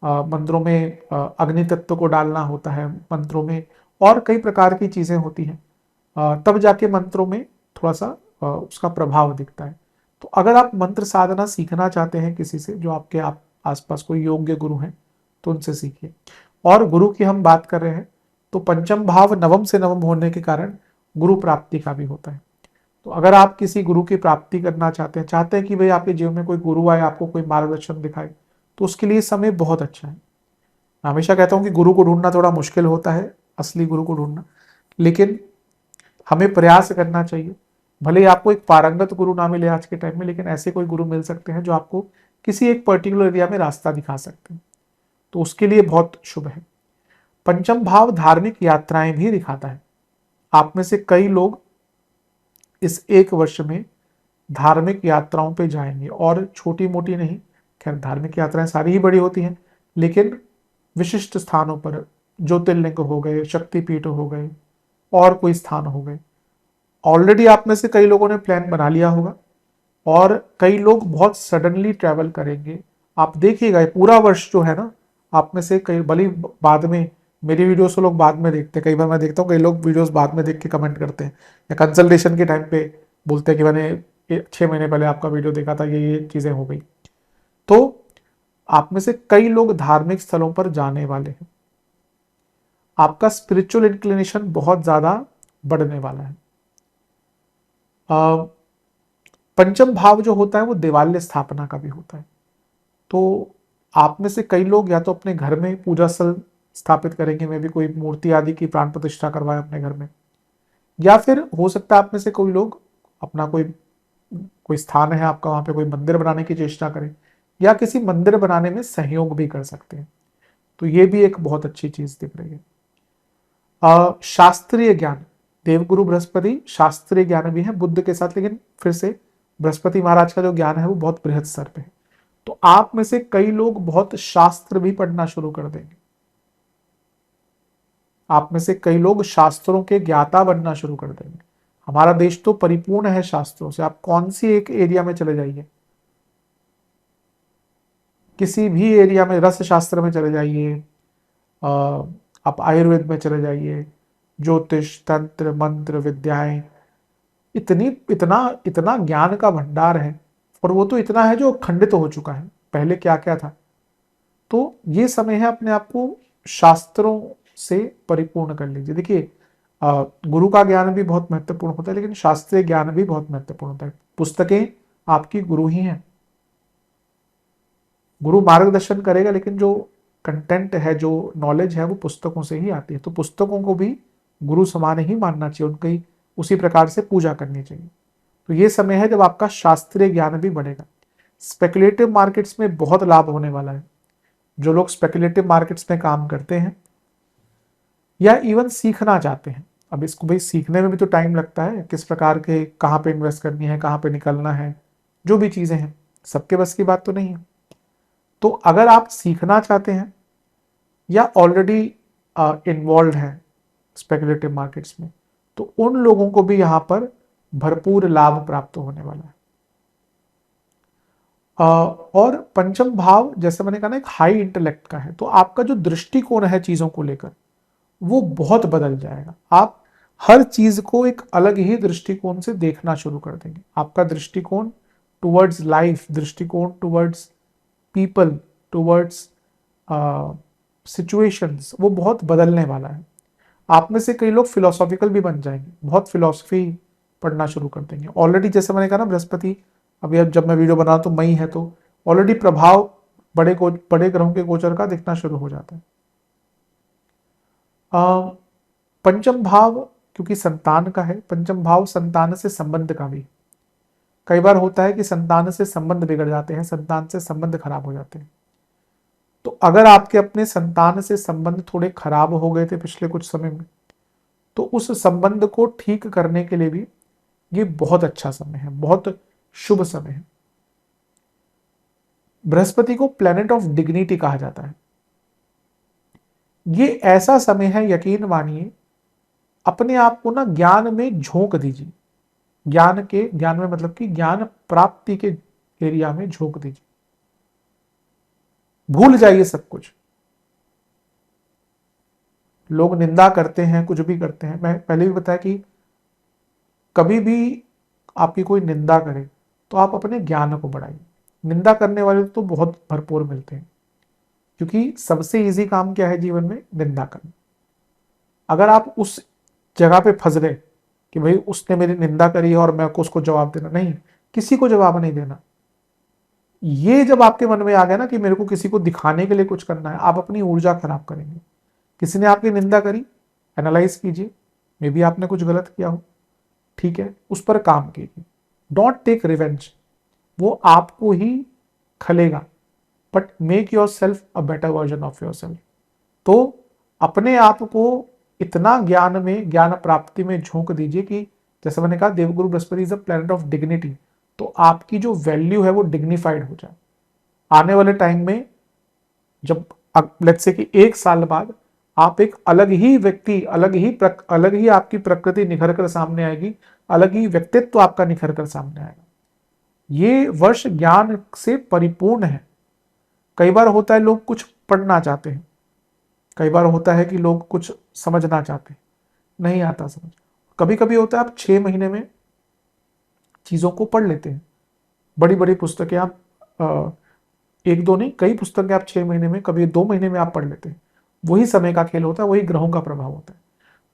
मंत्रों में अग्नि तत्व को डालना होता है मंत्रों में, और कई प्रकार की चीजें होती हैं, तब जाके मंत्रों में थोड़ा सा उसका प्रभाव दिखता है। तो अगर आप मंत्र साधना सीखना चाहते हैं किसी से, जो आपके आसपास कोई योग्य गुरु हैं, तो उनसे सीखिए। और गुरु की हम बात कर रहे हैं तो पंचम भाव नवम से नवम होने के कारण गुरु प्राप्ति का भी होता है। तो अगर आप किसी गुरु की प्राप्ति करना चाहते हैं कि भाई आपके जीवन में कोई गुरु आए, आपको कोई मार्गदर्शन दिखाए, तो उसके लिए समय बहुत अच्छा है। मैं हमेशा कहता हूं कि गुरु को ढूंढना थोड़ा मुश्किल होता है, असली गुरु को ढूंढना, लेकिन हमें प्रयास करना चाहिए। भले ही आपको एक पारंगत गुरु ना मिले आज के टाइम में, लेकिन ऐसे कोई गुरु मिल सकते हैं जो आपको किसी एक पर्टिकुलर एरिया में रास्ता दिखा सकते हैं, तो उसके लिए बहुत शुभ है। पंचम भाव धार्मिक यात्राएं भी दिखाता है। आप में से कई लोग इस एक वर्ष में धार्मिक यात्राओं पे जाएंगे, और छोटी मोटी नहीं, खैर धार्मिक यात्राएं सारी ही बड़ी होती हैं, लेकिन विशिष्ट स्थानों पर, ज्योतिर्लिंग हो गए, शक्तिपीठ हो गए, और कोई स्थान हो गए। ऑलरेडी आप में से कई लोगों ने प्लान बना लिया होगा, और कई लोग बहुत सडनली ट्रैवल करेंगे। आप देखिएगा पूरा वर्ष जो है ना, आप में से कई, भले बाद में मेरी वीडियोस को लोग बाद में देखते हैं, कई बार मैं देखता हूँ कई लोग वीडियोस बाद में देख के कमेंट करते हैं, या कंसल्टेशन के टाइम पे बोलते हैं कि मैंने 6 महीने पहले आपका वीडियो देखा था, ये चीजें हो गई। तो आप में से कई लोग धार्मिक स्थलों पर जाने वाले हैं। आपका स्पिरिचुअल इंक्लिनेशन बहुत ज्यादा बढ़ने वाला है। पंचम भाव जो होता है वो देवालय स्थापना का भी होता है। तो आप में से कई लोग या तो अपने घर में पूजा स्थल स्थापित करेंगे, में भी कोई मूर्ति आदि की प्राण प्रतिष्ठा करवाएं अपने घर में, या फिर हो सकता है आप में से कोई लोग अपना कोई कोई स्थान है आपका, वहां पे कोई मंदिर बनाने की चेष्टा करें, या किसी मंदिर बनाने में सहयोग भी कर सकते हैं। तो ये भी एक बहुत अच्छी चीज दिख रही है। शास्त्रीय ज्ञान, देवगुरु बृहस्पति शास्त्रीय ज्ञान भी है बुद्ध के साथ, लेकिन फिर से बृहस्पति महाराज का जो ज्ञान है वो बहुत बृहद स्तर पे है। तो आप में से कई लोग बहुत शास्त्र भी पढ़ना शुरू कर देंगे। आप में से कई लोग शास्त्रों के ज्ञाता बनना शुरू कर देंगे। हमारा देश तो परिपूर्ण है शास्त्रों से। आप कौन सी एक एरिया में चले जाइए, किसी भी एरिया में, रस शास्त्र में चले जाइए, आप आयुर्वेद में चले जाइए, ज्योतिष, तंत्र, मंत्र, विद्याएं, इतनी इतना इतना ज्ञान का भंडार है। और वो तो इतना है जो खंडित हो चुका है, पहले क्या क्या था। तो ये समय है अपने आप को शास्त्रों से परिपूर्ण कर लीजिए। देखिए, गुरु का ज्ञान भी बहुत महत्वपूर्ण होता है, लेकिन शास्त्रीय ज्ञान भी बहुत महत्वपूर्ण होता है। पुस्तकें आपकी गुरु ही हैं। गुरु मार्गदर्शन करेगा, लेकिन जो कंटेंट है, जो नॉलेज है, वो पुस्तकों से ही आती है। तो पुस्तकों को भी गुरु समान ही मानना चाहिए, उनकी उसी प्रकार से पूजा करनी चाहिए। तो ये समय है जब आपका शास्त्रीय ज्ञान भी बढ़ेगा। स्पेकुलेटिव मार्केट्स में बहुत लाभ होने वाला है। जो लोग स्पेकुलेटिव मार्केट्स में काम करते हैं या इवन सीखना चाहते हैं, अब इसको भाई सीखने में भी तो टाइम लगता है, किस प्रकार के, कहाँ पे इन्वेस्ट करनी है, कहाँ पे निकलना है, जो भी चीज़ें हैं, सबके बस की बात तो नहीं है। तो अगर आप सीखना चाहते हैं या ऑलरेडी इन्वॉल्व हैं स्पेकुलेटिव मार्केट्स में, तो उन लोगों को भी यहाँ पर भरपूर लाभ प्राप्त होने वाला है। और पंचम भाव, जैसे मैंने कहा ना, एक हाई इंटेलेक्ट का है। तो आपका जो दृष्टिकोण है चीज़ों को लेकर, वो बहुत बदल जाएगा। आप हर चीज को एक अलग ही दृष्टिकोण से देखना शुरू कर देंगे। आपका दृष्टिकोण टुवर्ड्स लाइफ, दृष्टिकोण टुवर्ड्स पीपल, टुवर्ड्स सिचुएशंस, वो बहुत बदलने वाला है। आप में से कई लोग फिलोसॉफिकल भी बन जाएंगे, बहुत फिलोसफी पढ़ना शुरू कर देंगे। ऑलरेडी जैसे मैंने कहा ना, बृहस्पति, अभी अब जब मैं वीडियो बना तो मई है, तो ऑलरेडी प्रभाव बड़े ग्रहों के गोचर का दिखना शुरू हो जाता है। पंचम भाव क्योंकि संतान का है, पंचम भाव संतान से संबंध का भी। कई बार होता है कि संतान से संबंध बिगड़ जाते हैं, संतान से संबंध खराब हो जाते हैं। तो अगर आपके अपने संतान से संबंध थोड़े खराब हो गए थे पिछले कुछ समय में, तो उस संबंध को ठीक करने के लिए भी ये बहुत अच्छा समय है, बहुत शुभ समय है। बृहस्पति को प्लैनेट ऑफ डिग्निटी कहा जाता है। ये ऐसा समय है, यकीन मानिए, अपने आप को ना ज्ञान में झोंक दीजिए। ज्ञान में मतलब कि ज्ञान प्राप्ति के एरिया में झोंक दीजिए। भूल जाइए सब कुछ। लोग निंदा करते हैं, कुछ भी करते हैं। मैं पहले भी बताया कि कभी भी आपकी कोई निंदा करे तो आप अपने ज्ञान को बढ़ाइए। निंदा करने वाले तो बहुत भरपूर मिलते हैं, क्योंकि सबसे इजी काम क्या है जीवन में? निंदा करना। अगर आप उस जगह पे फंस गए कि भाई उसने मेरी निंदा करी है और मैं को उसको जवाब देना, नहीं, किसी को जवाब नहीं देना। ये जब आपके मन में आ गया ना कि मेरे को किसी को दिखाने के लिए कुछ करना है, आप अपनी ऊर्जा खराब करेंगे। किसी ने आपकी निंदा करी, एनालाइज कीजिए, मे बी आपने कुछ गलत किया हो, ठीक है, उस पर काम कीजिए। डोंट टेक रिवेंज, वो आपको ही खलेगा, but make yourself a better version of yourself. तो अपने आप को इतना ज्ञान प्राप्ति में झोंक दीजिए कि जैसे मैंने कहा, देवगुरु Brihaspati is a planet of dignity. तो आपकी जो वैल्यू है वो डिग्निफाइड हो जाए। आने वाले टाइम में जब लेट्स से कि 1 साल बाद आप एक अलग ही व्यक्ति, अलग ही आपकी प्रकृति निखर कर सामने आएगी, अलग ही व्यक्तित्व आपका निखर कर सामने आएगा। ये वर्ष ज्ञान से परिपूर्ण है। कई बार होता है लोग कुछ पढ़ना चाहते हैं, कई बार होता है कि लोग कुछ समझना चाहते हैं, नहीं आता समझ। कभी कभी होता है आप 6 महीने में चीज़ों को पढ़ लेते हैं। बड़ी बड़ी पुस्तकें आप एक दो नहीं, कई पुस्तकें आप 6 महीने में, कभी 2 महीने में आप पढ़ लेते हैं। वही समय का खेल होता है, वही ग्रहों का प्रभाव होता है।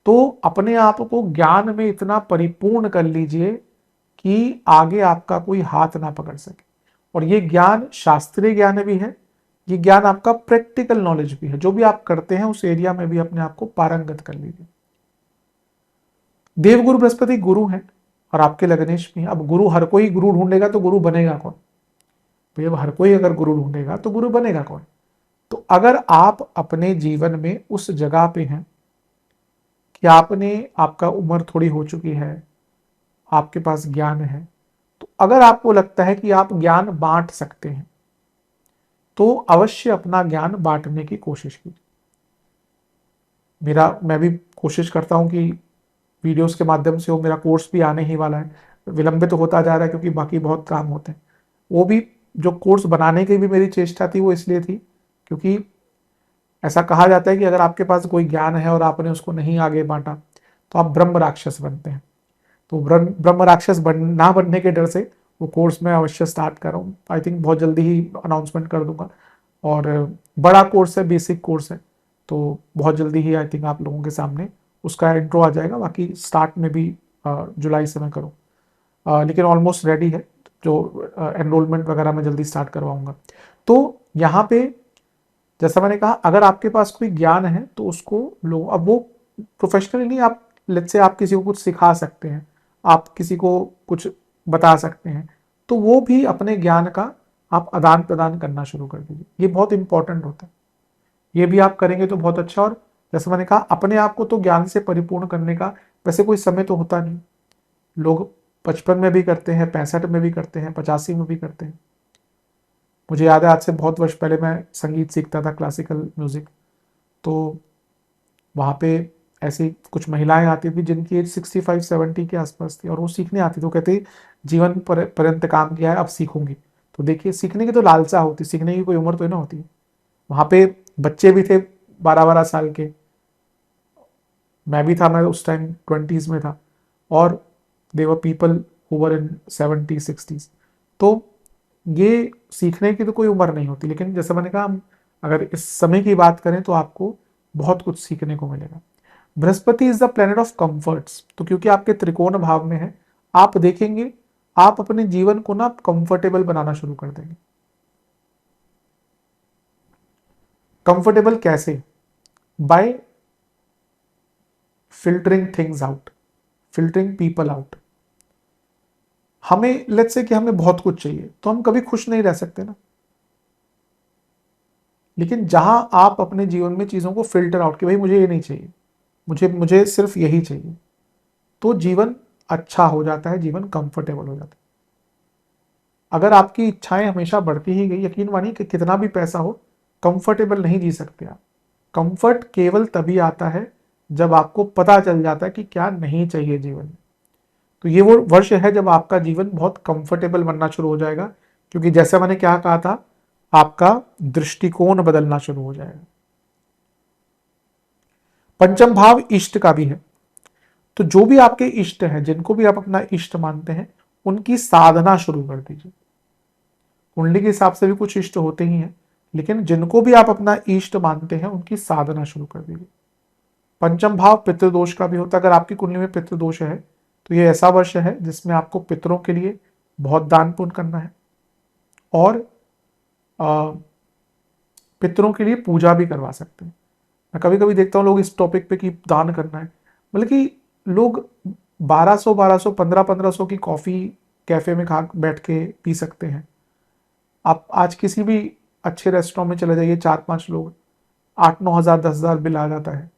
तो अपने आप को ज्ञान में इतना परिपूर्ण कर लीजिए कि आगे आपका कोई हाथ ना पकड़ सके। और ये ज्ञान शास्त्रीय ज्ञान भी है, ये ज्ञान आपका प्रैक्टिकल नॉलेज भी है। जो भी आप करते हैं उस एरिया में भी अपने आप को पारंगत कर लीजिए। देवगुरु बृहस्पति गुरु हैं, और आपके लग्नेश में। अब गुरु, हर कोई गुरु ढूंढेगा तो गुरु बनेगा कौन भाई? अब हर कोई अगर गुरु ढूंढेगा तो गुरु बनेगा कौन? तो अगर आप अपने जीवन में उस जगह पे हैं कि आपका उम्र थोड़ी हो चुकी है, आपके पास ज्ञान है, तो अगर आपको लगता है कि आप ज्ञान बांट सकते हैं तो अवश्य अपना ज्ञान बांटने की कोशिश कीजिए। मैं भी कोशिश करता हूं कि वीडियोस के माध्यम से हो। मेरा कोर्स भी आने ही वाला है, विलंबित तो होता जा रहा है क्योंकि बाकी बहुत काम होते हैं। वो भी, जो कोर्स बनाने की भी मेरी चेष्टा थी वो इसलिए थी क्योंकि ऐसा कहा जाता है कि अगर आपके पास कोई ज्ञान है और आपने उसको नहीं आगे बांटा तो आप ब्रह्म राक्षस बनते हैं। तो ब्रह्म राक्षस ना बनने के डर से वो कोर्स मैं अवश्य स्टार्ट कर रहा हूँ। आई थिंक बहुत जल्दी ही अनाउंसमेंट कर दूंगा। और बड़ा कोर्स है, बेसिक कोर्स है, तो बहुत जल्दी ही आई थिंक आप लोगों के सामने उसका इंट्रो आ जाएगा। बाकी स्टार्ट में भी जुलाई से मैं करूँ, लेकिन ऑलमोस्ट रेडी है। जो एनरोलमेंट वगैरह मैं जल्दी स्टार्ट करवाऊंगा। तो यहाँ पे जैसा मैंने कहा, अगर आपके पास कोई ज्ञान है तो उसको लो। अब वो प्रोफेशनली नहीं, आप लेट्स से आप किसी को कुछ सिखा सकते हैं, आप किसी को कुछ बता सकते हैं, तो वो भी अपने ज्ञान का आप आदान प्रदान करना शुरू कर दीजिए। ये बहुत इंपॉर्टेंट होता है। ये भी आप करेंगे तो बहुत अच्छा। और जैसे मैंने कहा, अपने आप को तो ज्ञान से परिपूर्ण करने का वैसे कोई समय तो होता नहीं। लोग 55 में भी करते हैं, 65 में भी करते हैं, 85 में भी करते हैं। मुझे याद है आज से बहुत वर्ष पहले मैं संगीत सीखता था, क्लासिकल म्यूजिक। तो वहाँ पे ऐसी कुछ महिलाएं आती थी जिनकी एज 65-70 के आसपास थी और वो सीखने आती थी। वो कहती जीवन पर्यंत काम किया है, अब सीखूंगी। तो देखिए, सीखने की तो लालसा होती, सीखने की कोई उम्र तो ना होती। वहाँ पे बच्चे भी थे 12-12 साल के, मैं भी था, मैं उस टाइम 20s में था। और देवर people who were in 70s-60s। तो ये सीखने की तो कोई उम्र नहीं होती। लेकिन जैसे मैंने कहा, हम अगर इस समय की बात करें तो आपको बहुत कुछ सीखने को मिलेगा। Brihaspati is the planet of comforts, तो क्योंकि आपके त्रिकोण भाव में है, आप देखेंगे आप अपने जीवन को ना कंफर्टेबल बनाना शुरू कर देंगे। कंफर्टेबल कैसे? Bye filtering things out, filtering people out. हमें लेट्स से कि हमें बहुत कुछ चाहिए तो हम कभी खुश नहीं रह सकते ना। लेकिन जहां आप अपने जीवन में चीजों को फिल्टर आउट, कि भाई मुझे ये नहीं चाहिए, मुझे मुझे सिर्फ यही चाहिए, तो जीवन अच्छा हो जाता है, जीवन कंफर्टेबल हो जाता है। अगर आपकी इच्छाएं हमेशा बढ़ती ही गई, यकीन मानिए कि कितना भी पैसा हो, कंफर्टेबल नहीं जी सकते आप। कंफर्ट केवल तभी आता है जब आपको पता चल जाता है कि क्या नहीं चाहिए जीवन में। तो ये वो वर्ष है जब आपका जीवन बहुत कंफर्टेबल बनना शुरू हो जाएगा, क्योंकि जैसे मैंने क्या कहा था, आपका दृष्टिकोण बदलना शुरू हो जाएगा। पंचम भाव इष्ट का भी है। तो जो भी आपके इष्ट हैं, जिनको भी आप अपना इष्ट मानते हैं, उनकी साधना शुरू कर दीजिए। कुंडली के हिसाब से भी कुछ इष्ट होते ही हैं, लेकिन जिनको भी आप अपना इष्ट मानते हैं उनकी साधना शुरू कर दीजिए। पंचम भाव पितृदोष का भी होता है। अगर आपकी कुंडली में पितृदोष है तो ये ऐसा वर्ष है जिसमें आपको पितरों के लिए बहुत दान पुण्य करना है और पितरों के लिए पूजा भी करवा सकते हैं। मैं कभी कभी देखता हूँ लोग इस टॉपिक पे कि दान करना है, मतलब कि लोग 1200 1500 की कॉफी कैफे में खा बैठ के पी सकते हैं। आप आज किसी भी अच्छे रेस्टोरेंट में चले जाइए, 4-5 लोग, 8-9 हज़ार 10 हज़ार बिल आ जाता है।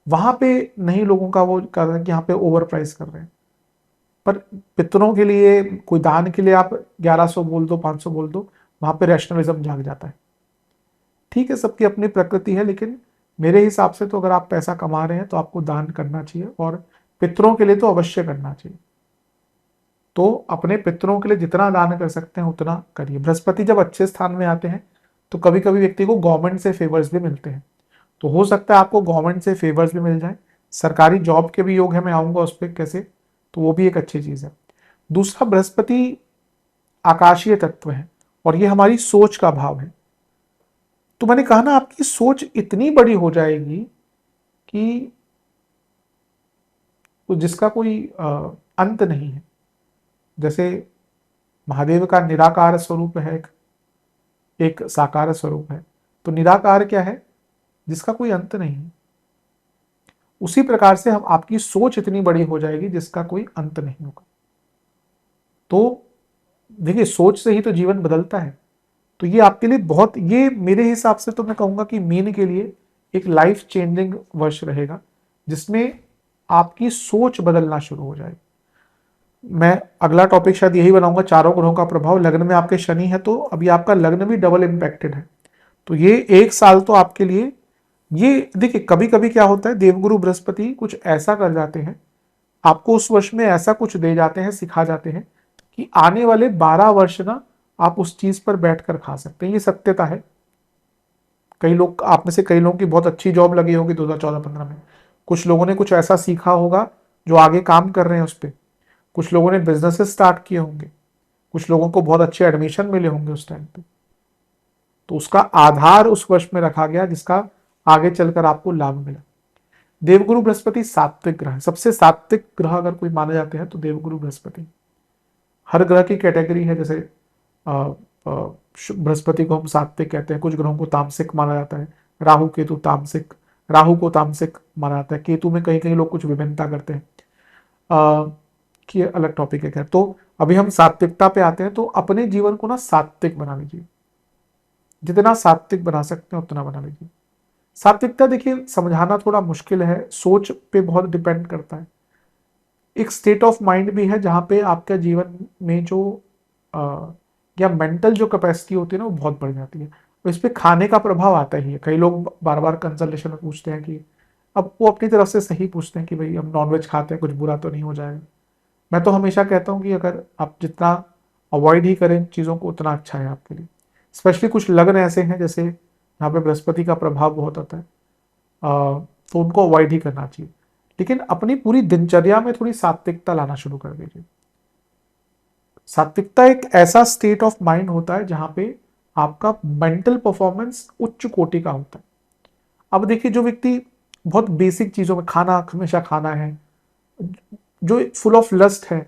वहां पे नहीं, लोगों का वो कर रहे हैं कि यहाँ पे ओवर प्राइस कर रहे हैं। पर पितरों के लिए कोई दान के लिए आप 1100 बोल दो, 500 बोल दो, वहां पे रैशनलिज्म जाग जाता है। ठीक है, सबकी अपनी प्रकृति है, लेकिन मेरे हिसाब से तो अगर आप पैसा कमा रहे हैं तो आपको दान करना चाहिए और पितरों के लिए तो अवश्य करना चाहिए। तो अपने पितरों के लिए जितना दान कर सकते हैं उतना करिए। बृहस्पति जब अच्छे स्थान में आते हैं तो कभी कभी व्यक्ति को गवर्नमेंट से फेवर्स भी मिलते हैं। तो हो सकता है आपको गवर्नमेंट से फेवर्स भी मिल जाए। सरकारी जॉब के भी योग है, मैं आऊंगा उस पर कैसे, तो वो भी एक अच्छी चीज है। दूसरा, बृहस्पति आकाशीय तत्व है और ये हमारी सोच का भाव है। तो मैंने कहा ना, आपकी सोच इतनी बड़ी हो जाएगी कि जिसका कोई अंत नहीं है। जैसे महादेव का निराकार स्वरूप है, एक साकार स्वरूप है। तो निराकार क्या है? जिसका कोई अंत नहीं है। उसी प्रकार से हम आपकी सोच इतनी बड़ी हो जाएगी जिसका कोई अंत नहीं होगा। तो देखिए सोच से ही तो जीवन बदलता है। तो ये आपके लिए बहुत, ये मेरे हिसाब से तो मैं कहूँगा कि मीन के लिए एक लाइफ चेंजिंग वर्ष रहेगा, जिसमें आपकी सोच बदलना शुरू हो जाएगी। मैं अगला टॉपिक शायद यही बनाऊंगा, चारों ग्रहों का प्रभाव। लग्न में आपके शनि है, तो अभी आपका लग्न भी डबल इम्पैक्टेड है। तो ये एक साल तो आपके लिए, ये देखिए कभी कभी क्या होता है, देवगुरु बृहस्पति कुछ ऐसा कर जाते हैं आपको, उस वर्ष में ऐसा कुछ दे जाते हैं, सिखा जाते हैं कि आने वाले 12 वर्ष ना आप उस चीज पर बैठकर खा सकते हैं। ये सत्यता है। कई लोग, आप में से कई लोगों की बहुत अच्छी जॉब लगी होगी 2014-15 में। कुछ लोगों ने कुछ ऐसा सीखा होगा जो आगे काम कर रहे हैं उस पर। कुछ लोगों ने बिजनेसेस स्टार्ट किए होंगे। कुछ लोगों को बहुत अच्छे एडमिशन मिले होंगे उस टाइम पे। तो उसका आधार उस वर्ष में रखा गया, जिसका आगे चलकर आपको लाभ मिला। देवगुरु बृहस्पति सात्विक ग्रह है। सबसे सात्विक ग्रह अगर कोई माने जाते हैं तो देवगुरु बृहस्पति। हर ग्रह की कैटेगरी है, जैसे बृहस्पति को हम सात्विक कहते हैं, कुछ ग्रहों को तामसिक माना जाता है। राहु केतु तामसिक, राहु को तामसिक माना जाता है। केतु में कहीं कहीं लोग कुछ विभिन्नता करते हैं, कि अलग टॉपिक है। खैर, तो अभी हम सात्विकता पे आते हैं। तो अपने जीवन को ना सात्विक बना लीजिए, जितना सात्विक बना सकते हैं उतना बना लीजिए। सात्विकता देखिए समझाना थोड़ा मुश्किल है, सोच पे बहुत डिपेंड करता है। एक स्टेट ऑफ माइंड भी है जहाँ पे आपका जीवन में जो या मेंटल जो कैपेसिटी होती है ना, वो बहुत बढ़ जाती है। तो इस पे खाने का प्रभाव आता ही है। कई लोग बार बार कंसल्टेशन में पूछते हैं कि, अब वो अपनी तरफ से सही पूछते हैं कि भाई हम नॉनवेज खाते हैं, कुछ बुरा तो नहीं हो जाएगा। मैं तो हमेशा कहता हूँ कि अगर आप जितना अवॉइड ही करें चीज़ों को, उतना अच्छा है आपके लिए। स्पेशली कुछ लग्न ऐसे हैं जैसे यहाँ पे बृहस्पति का प्रभाव बहुत होता है, तो उनको अवॉइड ही करना चाहिए। लेकिन अपनी पूरी दिनचर्या में थोड़ी सात्विकता लाना शुरू कर दीजिए। सात्विकता एक ऐसा स्टेट ऑफ माइंड होता है जहां पे आपका मेंटल परफॉर्मेंस उच्च कोटि का होता है। अब देखिए, जो व्यक्ति बहुत बेसिक चीजों में, खाना हमेशा खाना है, जो फुल ऑफ लस्ट है,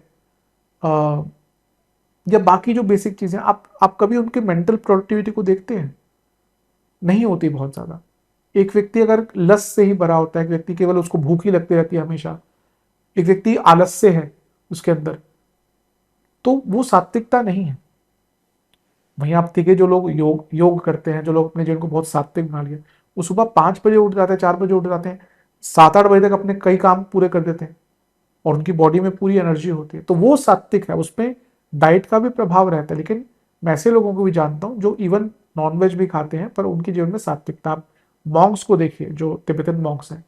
या बाकी जो बेसिक चीजें, आप कभी उनके मेंटल प्रोडक्टिविटी को देखते हैं? नहीं होती बहुत ज्यादा। एक व्यक्ति अगर लस्ट से ही भरा होता है, एक व्यक्ति केवल उसको भूख ही लगती रहती है हमेशा, एक व्यक्ति आलस्य है उसके अंदर, तो वो सात्विकता नहीं है। वहीं आप देखिए, जो लोग योग योग करते हैं, जो लोग अपने जीवन को बहुत सात्विक बना लिए, वो सुबह 5 बजे उठ जाते हैं, 4 बजे उठ जाते हैं, 7-8 बजे तक अपने कई काम पूरे कर देते हैं, और उनकी बॉडी में पूरी एनर्जी होती है। तो वो सात्विक है। उसमें डाइट का भी प्रभाव रहता है। लेकिन मैं ऐसे लोगों को भी जानता हूँ जो इवन नॉनवेज भी खाते हैं, पर उनके जीवन में सात्विकता। आप मॉन्क्स को देखिए, जो तिब्बतन मॉन्क्स हैं,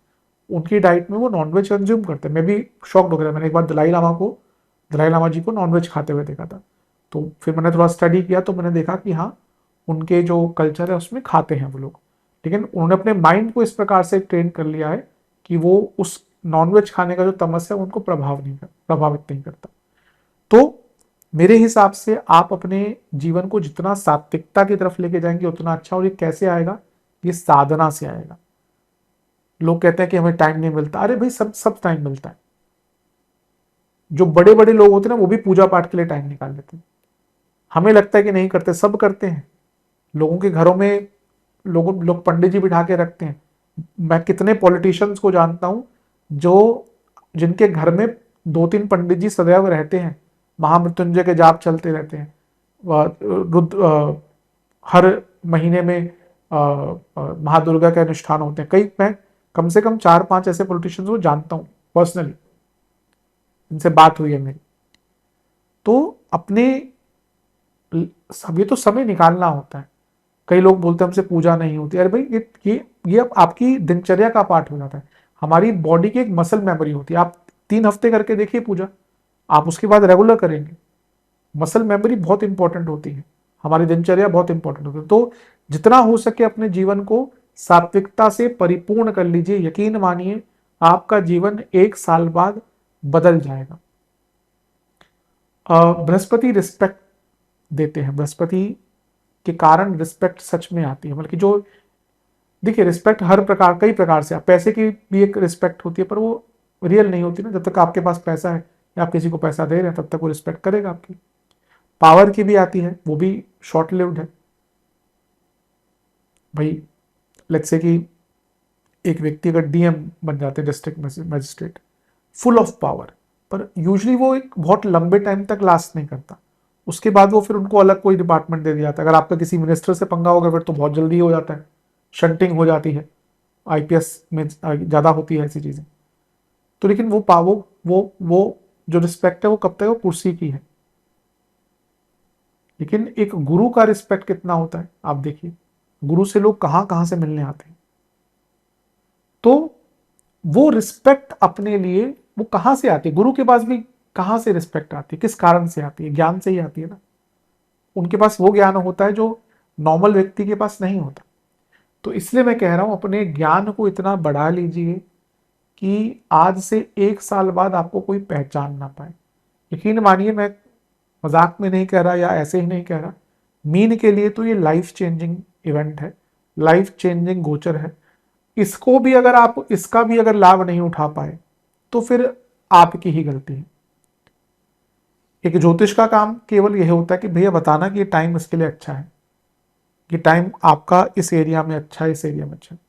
उनकी डाइट में वो नॉनवेज कंज्यूम करते हैं। मैं भी शॉक्ड हो गया। मैंने एक बार दलाई लामा जी को नॉनवेज खाते हुए देखा था। तो फिर मैंने थोड़ा स्टडी किया, तो मैंने देखा कि हाँ, उनके जो कल्चर है उसमें खाते हैं वो लोग। लेकिन उन्होंने अपने माइंड को इस प्रकार से ट्रेन कर लिया है कि वो उस नॉनवेज खाने का जो तमस है उनको प्रभावित नहीं करता। तो मेरे हिसाब से आप अपने जीवन को जितना सात्विकता की तरफ लेके जाएंगे उतना अच्छा। और ये कैसे आएगा? ये साधना से आएगा। लोग कहते हैं कि हमें टाइम नहीं मिलता। अरे भाई, सब टाइम मिलता है। जो बड़े बड़े लोग होते हैं ना, वो भी पूजा पाठ के लिए टाइम निकाल लेते हैं। हमें लगता है कि नहीं करते, सब करते हैं। लोगों के घरों में लोग पंडित जी बिठा के रखते हैं। मैं कितने पॉलिटिशियंस को जानता हूं जो जिनके घर में 2-3 पंडित जी सदैव रहते हैं, महामृत्युंजय के जाप चलते रहते हैं, रुद्र हर महीने में महादुर्गा के अनुष्ठान होते हैं। कई, मैं कम से कम 4-5 ऐसे पॉलिटिशियंस को जानता हूं पर्सनली, इनसे बात हुई है मेरी। तो अपने ये तो समय निकालना होता है। कई लोग बोलते हैं हमसे पूजा नहीं होती। अरे भाई, ये अब आपकी दिनचर्या का पार्ट हो जाता है। हमारी बॉडी की एक मसल मेमोरी होती है। आप 3 हफ्ते करके देखिए पूजा, आप उसके बाद रेगुलर करेंगे। मसल मेमोरी बहुत इंपॉर्टेंट होती है, हमारी दिनचर्या बहुत इंपॉर्टेंट होती है। तो जितना हो सके अपने जीवन को सात्विकता से परिपूर्ण कर लीजिए। यकीन मानिए, आपका जीवन 1 साल बाद बदल जाएगा। बृहस्पति रिस्पेक्ट देते हैं। बृहस्पति के कारण रिस्पेक्ट सच में आती है। मतलब कि जो, देखिए, रिस्पेक्ट हर प्रकार, कई प्रकार से, पैसे की भी एक रिस्पेक्ट होती है, पर वो रियल नहीं होती ना। जब तक आपके पास पैसा है या आप किसी को पैसा दे रहे हैं, तब तक वो रिस्पेक्ट करेगा आपकी। पावर की भी आती है, वो भी शॉर्ट लिव्ड है। भाई, लेट्स से कि एक व्यक्ति अगर डीएम बन जाते हैं, district magistrate, full of power, पर यूजली वो एक बहुत लंबे टाइम तक लास्ट नहीं करता। उसके बाद वो फिर उनको अलग कोई डिपार्टमेंट दे दिया जाता है। अगर आपका किसी मिनिस्टर से पंगा होगा फिर तो बहुत जल्दी हो जाता है, शंटिंग हो जाती है, आईपीएस में ज़्यादा होती है ऐसी चीज़ें। तो लेकिन वो पावो वो जो रिस्पेक्ट है वो कब तक है, वो कुर्सी की है। लेकिन एक गुरु का रिस्पेक्ट कितना होता है आप देखिए, गुरु से लोग कहां कहां से मिलने आते हैं। तो वो रिस्पेक्ट अपने लिए वो कहां से आती है, गुरु के पास भी कहां से रिस्पेक्ट आती है, किस कारण से आती है, ज्ञान से ही आती है ना। उनके पास वो ज्ञान होता है जो नॉर्मल व्यक्ति के पास नहीं होता। तो इसलिए मैं कह रहा हूं अपने ज्ञान को इतना बढ़ा लीजिए कि आज से 1 साल बाद आपको कोई पहचान ना पाए। यकीन मानिए, मैं मजाक में नहीं कह रहा या ऐसे ही नहीं कह रहा, मीन के लिए तो ये लाइफ चेंजिंग इवेंट है, लाइफ चेंजिंग गोचर है। इसको भी अगर आप इसका भी अगर लाभ नहीं उठा पाए तो फिर आपकी ही गलती है। एक ज्योतिष का काम केवल यह होता है कि भैया बताना कि ये टाइम इसके लिए अच्छा है, ये टाइम आपका इस एरिया में अच्छा है, इस एरिया में अच्छा है।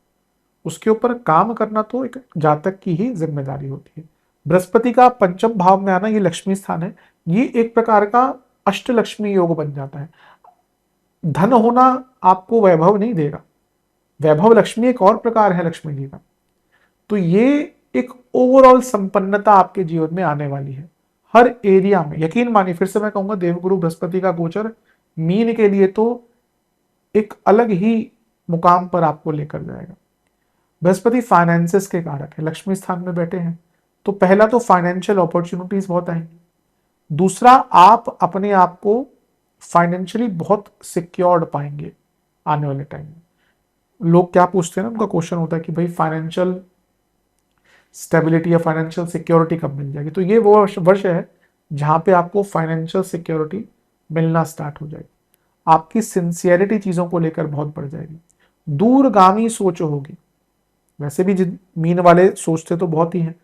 उसके ऊपर काम करना तो एक जातक की ही जिम्मेदारी होती है। बृहस्पति का पंचम भाव में आना, ये लक्ष्मी स्थान है, ये एक प्रकार का अष्टलक्ष्मी योग बन जाता है। धन होना आपको वैभव नहीं देगा, वैभव लक्ष्मी एक और प्रकार है लक्ष्मी जी का। तो ये एक ओवरऑल संपन्नता आपके जीवन में आने वाली है हर एरिया में। यकीन मानिए, फिर से मैं कहूंगा, देवगुरु बृहस्पति का गोचर मीन के लिए तो एक अलग ही मुकाम पर आपको लेकर जाएगा। बृहस्पति फाइनेंसेस के कारक है, लक्ष्मी स्थान में बैठे हैं, तो पहला तो फाइनेंशियल अपॉर्चुनिटीज बहुत आएंगी। दूसरा, आप अपने आप को फाइनेंशियली बहुत सिक्योर्ड पाएंगे आने वाले टाइम में। लोग क्या पूछते हैं ना, उनका क्वेश्चन होता है कि भाई फाइनेंशियल स्टेबिलिटी या फाइनेंशियल सिक्योरिटी कब मिल जाएगी। तो ये वो वर्ष है जहां पे आपको फाइनेंशियल सिक्योरिटी मिलना स्टार्ट हो जाएगी। आपकी सिंसियरिटी चीजों को लेकर बहुत बढ़ जाएगी, दूरगामी सोच होगी। वैसे भी जिन मीन वाले सोचते तो बहुत ही हैं।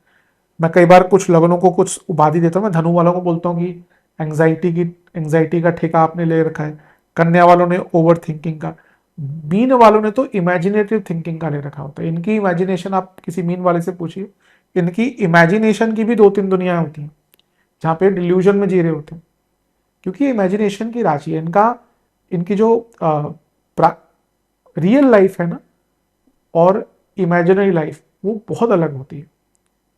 मैं कई बार कुछ लगनों को कुछ उपाधि देता हूँ, मैं धनु वालों को बोलता हूँ कि एंग्जाइटी का ठेका आपने ले रखा है, कन्या वालों ने ओवर थिंकिंग का, मीन वालों ने तो इमेजिनेटिव थिंकिंग का ले रखा होता है। इनकी इमेजिनेशन आप किसी मीन वाले से पूछिए, इनकी इमेजिनेशन की भी 2-3 दुनिया होती हैं जहाँ पे डिल्यूजन में जी रहे होते हैं, क्योंकि इमेजिनेशन की राशि है इनका। इनकी जो रियल लाइफ है ना और इमेजिनरी लाइफ, वो बहुत अलग होती है।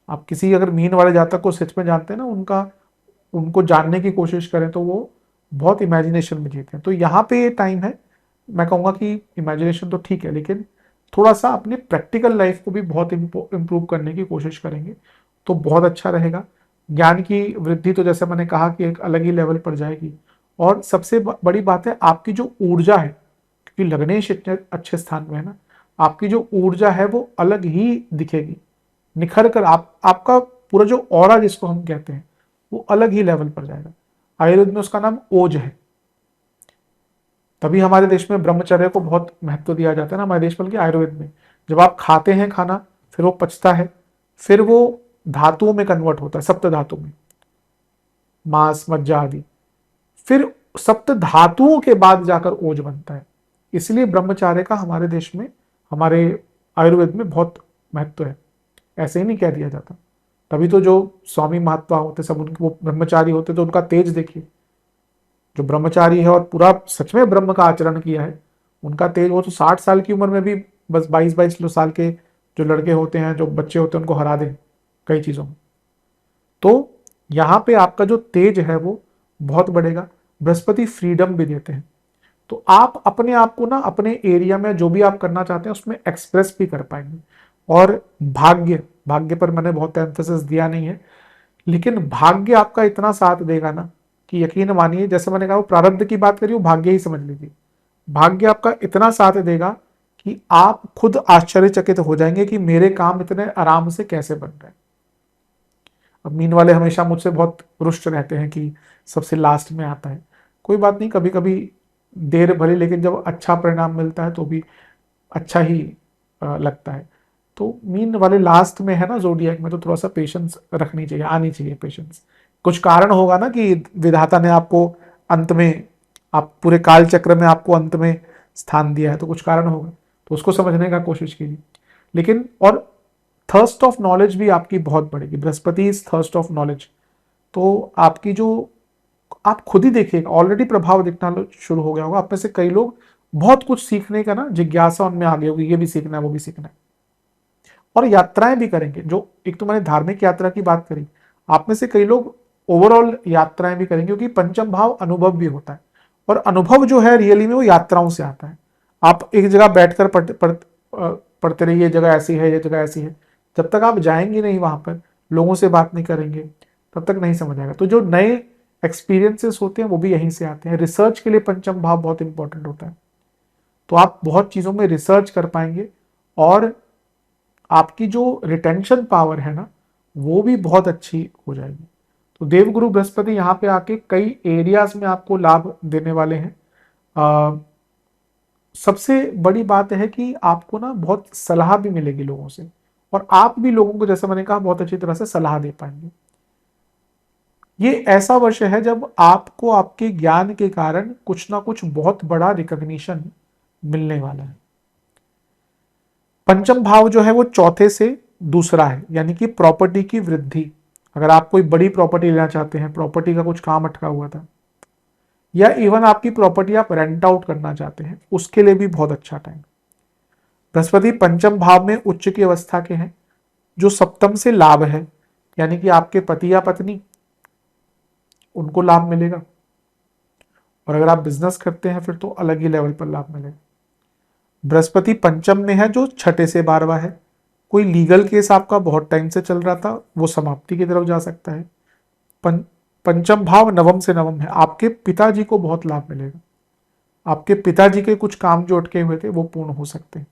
आप किसी अगर मीन वाले जातक को सच में जानते हैं ना, उनको जानने की कोशिश करें तो वो बहुत इमेजिनेशन में जीते हैं। तो यहाँ पे ये टाइम है, मैं कहूँगा कि इमेजिनेशन तो ठीक है, लेकिन थोड़ा सा अपनी प्रैक्टिकल लाइफ को भी बहुत इम्प्रूव करने की कोशिश करेंगे तो बहुत अच्छा रहेगा। ज्ञान की वृद्धि तो जैसे मैंने कहा कि एक अलग ही लेवल पर जाएगी। और सबसे बड़ी बात है, आपकी जो ऊर्जा है, क्योंकि लग्नेश इतने अच्छे स्थान में है ना, आपकी जो ऊर्जा है वो अलग ही दिखेगी, निखर कर आपका पूरा जो ऑरा जिसको हम कहते हैं वो अलग ही लेवल पर जाएगा। आयुर्वेद में उसका नाम ओज है। तभी हमारे देश में ब्रह्मचर्य को बहुत महत्व दिया जाता है ना, हमारे देश बल्कि आयुर्वेद में। जब आप खाते हैं खाना, फिर वो पचता है, फिर वो धातुओं में कन्वर्ट होता है, सप्त धातु में, मांस मज्जा आदि, फिर सप्त धातुओं के बाद जाकर ओज बनता है। इसलिए ब्रह्मचार्य का हमारे देश में, हमारे आयुर्वेद में बहुत महत्व है, ऐसे ही नहीं कह दिया जाता। तभी तो जो स्वामी महात्मा होते सब उनके वो ब्रह्मचारी होते, तो उनका तेज देखिए। जो ब्रह्मचारी है और पूरा सच में ब्रह्म का आचरण किया है, उनका तेज, वो तो 60 साल की उम्र में भी बस 22-22 साल के जो लड़के होते हैं, जो बच्चे होते हैं, उनको हरा दें कई चीज़ों में। तो यहाँ पे आपका जो तेज है वो बहुत बढ़ेगा। बृहस्पति फ्रीडम भी देते हैं, तो आप अपने आप को ना अपने एरिया में जो भी आप करना चाहते हैं उसमें एक्सप्रेस भी कर पाएंगे। और भाग्य, भाग्य पर मैंने बहुत एम्फेसिस दिया नहीं है, लेकिन भाग्य आपका इतना साथ देगा ना कि यकीन मानिए, जैसे मैंने कहा वो प्रारब्ध की बात करी, वो भाग्य ही समझ लीजिए। भाग्य आपका इतना साथ देगा कि आप खुद आश्चर्यचकित हो जाएंगे कि मेरे काम इतने आराम से कैसे बन रहे हैं। अब मीन वाले हमेशा मुझसे बहुत रुष्ट रहते हैं कि सबसे लास्ट में आता है। कोई बात नहीं, कभी कभी देर भले, लेकिन जब अच्छा परिणाम मिलता है तो भी अच्छा ही लगता है। तो मीन वाले लास्ट में है ना जोडियक में, तो थोड़ा सा पेशेंस रखनी चाहिए, आनी चाहिए पेशेंस। कुछ कारण होगा ना कि विधाता ने आपको अंत में, आप पूरे काल चक्र में आपको अंत में स्थान दिया है, तो कुछ कारण होगा, तो उसको समझने का कोशिश कीजिए। लेकिन और थर्स्ट ऑफ नॉलेज भी आपकी बहुत बढ़ेगी। Brihaspati is thirst of knowledge, तो आपकी जो, आप खुद ही देखिएगा ऑलरेडी प्रभाव दिखना शुरू हो गया होगा। आप में से कई लोग बहुत कुछ सीखने का ना जिज्ञासा उनमें आ गई होगी, ये भी सीखना है वो भी सीखना है, और यात्राएं भी करेंगे। जो एक तो मैंने धार्मिक यात्रा की बात करी, आप में से कई लोग ओवरऑल यात्राएं भी करेंगे, क्योंकि पंचम भाव अनुभव भी होता है, और अनुभव जो है रियली में वो यात्राओं से आता है। आप एक जगह बैठकर पढ़ते रहिए, ये जगह ऐसी है, ये जगह ऐसी है, जब तक आप जाएंगे नहीं वहां पर, लोगों से बात नहीं करेंगे, तब तक नहीं समझ आएगा। तो जो नए एक्सपीरियंसेस होते हैं वो भी यहीं से आते हैं। रिसर्च के लिए पंचम भाव बहुत इंपॉर्टेंट होता है, तो आप बहुत चीजों में रिसर्च कर पाएंगे, और आपकी जो रिटेंशन पावर है ना वो भी बहुत अच्छी हो जाएगी। तो देवगुरु बृहस्पति यहाँ पे आके कई एरियाज में आपको लाभ देने वाले हैं। सबसे बड़ी बात है कि आपको ना बहुत सलाह भी मिलेगी लोगों से, और आप भी लोगों को, जैसे मैंने कहा, बहुत अच्छी तरह से सलाह दे पाएंगे। ये ऐसा वर्ष है जब आपको आपके ज्ञान के कारण कुछ ना कुछ बहुत बड़ा रिकॉग्निशन मिलने वाला है। पंचम भाव जो है वो चौथे से दूसरा है, यानी कि प्रॉपर्टी की वृद्धि। अगर आप कोई बड़ी प्रॉपर्टी लेना चाहते हैं, प्रॉपर्टी का कुछ काम अटका हुआ था, या इवन आपकी प्रॉपर्टी आप रेंट आउट करना चाहते हैं, उसके लिए भी बहुत अच्छा टाइम। बृहस्पति पंचम भाव में उच्च की अवस्था के हैं, जो सप्तम से लाभ है, यानी कि आपके पति या पत्नी, उनको लाभ मिलेगा, और अगर आप बिजनेस करते हैं फिर तो अलग ही लेवल पर लाभ मिलेगा। बृहस्पति पंचम में है, जो छठे से 12वां है। कोई लीगल केस आपका बहुत टाइम से चल रहा था, वो समाप्ति की तरफ जा सकता है। पंचम भाव नवम से नवम है, आपके पिताजी को बहुत लाभ मिलेगा। आपके पिताजी के कुछ काम जो अटके हुए थे वो पूर्ण हो सकते हैं।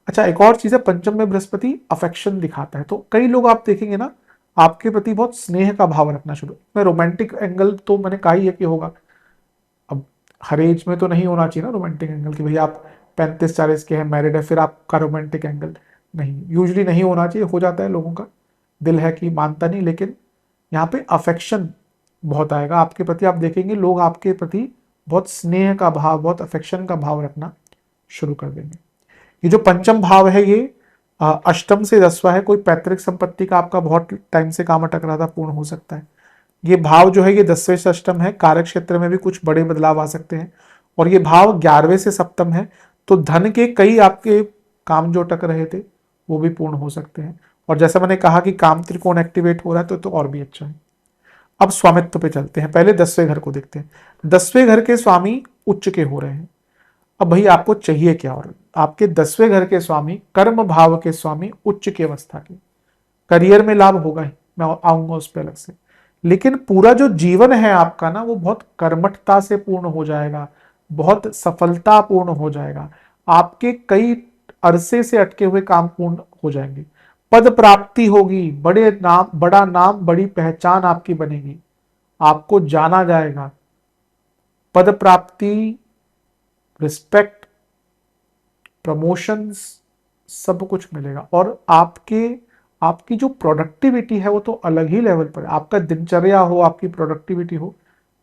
अच्छा, एक और चीज है, पंचम में बृहस्पति अफेक्शन दिखाता है, तो कई लोग आप देखेंगे ना आपके प्रति बहुत स्नेह का भाव रखना शुरू। मैं रोमांटिक एंगल तो मैंने कहा ही है कि होगा, अब हर एज में तो नहीं होना चाहिए ना रोमांटिक एंगल कि भैया आप 35-40 के हैं, मैरिड है, फिर आपका रोमांटिक एंगल नहीं, यूजली नहीं होना चाहिए। हो जाता है, लोगों का दिल है कि मानता नहीं, लेकिन यहाँ पे अफेक्शन बहुत आएगा आपके प्रति। आप देखेंगे लोग आपके प्रति बहुत स्नेह का भाव, बहुत अफेक्शन का भाव रखना शुरू कर देंगे। ये जो पंचम भाव है ये अष्टम से 10वां है। कोई पैतृक संपत्ति का आपका बहुत टाइम से काम अटक रहा था, पूर्ण हो सकता है। ये भाव जो है ये 10वें से अष्टम है, कार्य क्षेत्र में भी कुछ बड़े बदलाव आ सकते हैं। और ये भाव 11वें से सप्तम है, तो धन के कई आपके काम जो अटक रहे थे वो भी पूर्ण हो सकते हैं। और जैसा मैंने कहा कि काम त्रिकोण एक्टिवेट हो रहा है, तो और भी अच्छा है। अब स्वामित्व पे चलते हैं, पहले 10वें घर को देखते हैं। 10वें घर के स्वामी उच्च के हो रहे हैं। अब भाई आपको चाहिए क्या? और आपके 10वें घर के स्वामी, कर्म भाव के स्वामी, उच्च की अवस्था के, करियर में लाभ होगा ही, मैं आऊंगा उस पर अलग से। लेकिन पूरा जो जीवन है आपका ना वो बहुत कर्मठता से पूर्ण हो जाएगा, बहुत सफलता पूर्ण हो जाएगा। आपके कई अरसे से अटके हुए काम पूर्ण हो जाएंगे। पद प्राप्ति होगी, बड़ा नाम, बड़ी पहचान आपकी बनेगी, आपको जाना जाएगा। पद प्राप्ति, रिस्पेक्ट, प्रमोशंस, सब कुछ मिलेगा। और आपकी जो प्रोडक्टिविटी है वो तो अलग ही लेवल पर है। आपका दिनचर्या हो, आपकी प्रोडक्टिविटी हो,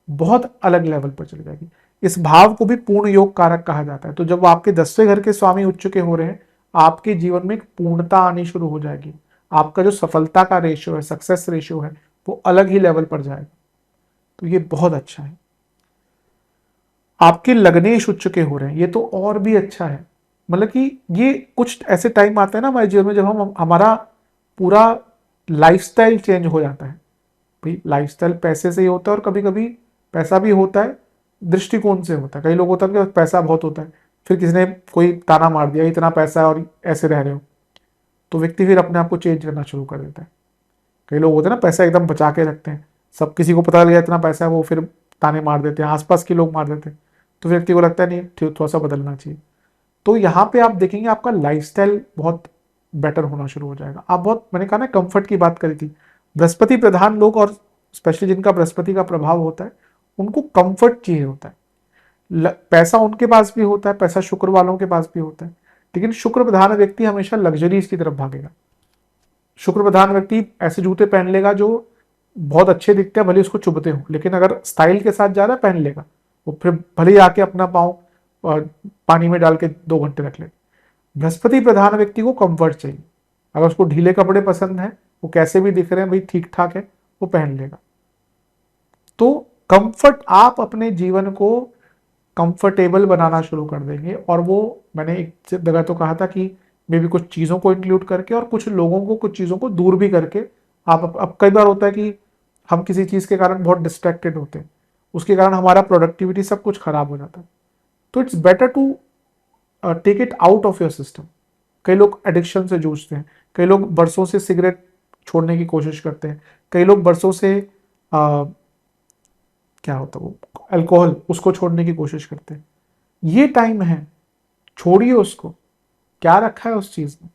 बहुत अलग लेवल पर चली जाएगी। इस भाव को भी पूर्ण योग कारक कहा जाता है। तो जब आपके 10वें घर के स्वामी उच्च के हो रहे हैं, आपके जीवन में एक पूर्णता आनी शुरू हो जाएगी। आपका जो सफलता का रेशियो है, सक्सेस रेशियो है, वो अलग ही लेवल पर जाएगा। तो ये बहुत अच्छा है। आपके लग्नेश उच्च के हो रहे हैं, ये तो और भी अच्छा है। मतलब कि ये कुछ ऐसे टाइम आता है ना हमारे जीवन में जब हमारा पूरा लाइफस्टाइल चेंज हो जाता है। भाई लाइफस्टाइल पैसे से ही होता है, और कभी कभी पैसा भी होता है दृष्टिकोण से होता है। कई लोग होता है कि पैसा बहुत होता है, फिर किसी ने कोई ताना मार दिया इतना पैसा है और ऐसे रह रहे हो, तो व्यक्ति फिर अपने आप को चेंज करना शुरू कर देता है। कई लोग होते हैं ना पैसा एकदम बचा के रखते हैं, सब किसी को पता लग गया इतना पैसा है, वो फिर ताने मार देते हैं, आसपास के लोग मार देते हैं, तो व्यक्ति को लगता है नहीं थोड़ा सा बदलना चाहिए। तो यहाँ पे आप देखेंगे आपका लाइफस्टाइल बहुत बेटर होना शुरू हो जाएगा। आप बहुत, मैंने कहा ना कंफर्ट की बात करी थी, बृहस्पति प्रधान लोग और स्पेशली जिनका बृहस्पति का प्रभाव होता है उनको कंफर्ट चाहिए होता है। पैसा उनके पास भी होता है, पैसा शुक्र वालों के पास भी होता है, लेकिन शुक्र प्रधान व्यक्ति हमेशा लग्जरीज की तरफ भागेगा। शुक्र प्रधान व्यक्ति ऐसे जूते पहन लेगा जो बहुत अच्छे दिखते हैं, भले उसको चुभते हो, लेकिन अगर स्टाइल के साथ जा रहा है पहन लेगा। वो फिर भले ही आके अपना पाँव पानी में डाल के 2 घंटे रख ले। बृहस्पति प्रधान व्यक्ति को कंफर्ट चाहिए। अगर उसको ढीले कपड़े पसंद है, वो कैसे भी दिख रहे हैं भाई ठीक ठाक है, वो पहन लेगा। तो कंफर्ट, आप अपने जीवन को कंफर्टेबल बनाना शुरू कर देंगे। और वो मैंने एक जगह तो कहा था कि मे भी कुछ चीज़ों को इंक्लूड करके और कुछ लोगों को, कुछ चीज़ों को दूर भी करके। आप अब कई बार होता है कि हम किसी चीज़ के कारण बहुत डिस्ट्रैक्टेड होते हैं, उसके कारण हमारा प्रोडक्टिविटी सब कुछ खराब हो जाता है। तो it's better to take it out of your system. कई लोग एडिक्शन से जूझते हैं, कई लोग बरसों से सिगरेट छोड़ने की कोशिश करते हैं, कई लोग बरसों से क्या होता है वो अल्कोहल, उसको छोड़ने की कोशिश करते हैं। ये टाइम है, छोड़िए उसको। क्या रखा है उस चीज में?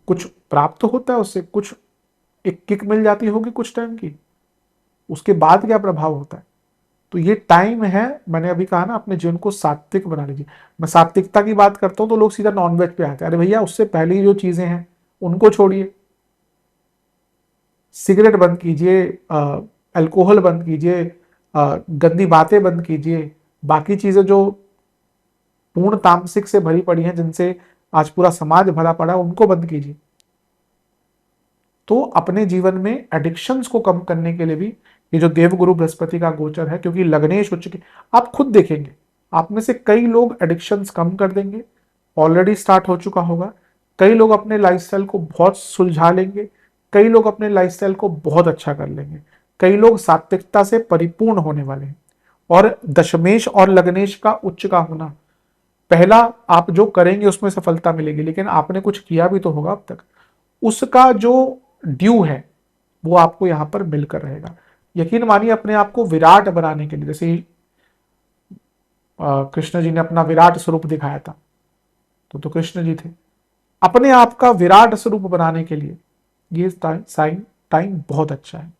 कुछ प्राप्त तो होता है उससे, कुछ एक किक मिल जाती होगी कुछ टाइम की, उसके बाद क्या प्रभाव होता है? तो ये टाइम है, मैंने अभी कहा ना, अपने जीवन को सात्विक बना लीजिए। मैं सात्विकता की बात करता हूं तो लोग सीधा नॉनवेज पे आते हैं। अरे भैया, उससे पहले जो चीजें हैं उनको छोड़िए। सिगरेट बंद कीजिए, अल्कोहल बंद कीजिए, गंदी बातें बंद कीजिए, बाकी चीजें जो पूर्ण तामसिक से भरी पड़ी हैं, जिनसे आज पूरा समाज भरा पड़ा है, उनको बंद कीजिए। तो अपने जीवन में एडिक्शंस को कम करने के लिए भी ये जो देवगुरु बृहस्पति का गोचर है, क्योंकि लग्नेश उच्च के, आप खुद देखेंगे आप में से कई लोग एडिक्शंस कम कर देंगे, ऑलरेडी स्टार्ट हो चुका होगा। कई लोग अपने लाइफस्टाइल को बहुत सुलझा लेंगे, कई लोग अपने लाइफस्टाइल को बहुत अच्छा कर लेंगे, कई लोग सात्विकता से परिपूर्ण होने वाले हैं। और दशमेश और लग्नेश का उच्च का होना, पहला आप जो करेंगे उसमें सफलता मिलेगी, लेकिन आपने कुछ किया भी तो होगा अब तक, उसका जो ड्यू है वो आपको यहां पर मिलकर रहेगा। यकीन मानिए, अपने आप को विराट बनाने के लिए, जैसे ही कृष्ण जी ने अपना विराट स्वरूप दिखाया था, तो कृष्ण जी थे। अपने आप का विराट स्वरूप बनाने के लिए ये टाइम बहुत अच्छा है।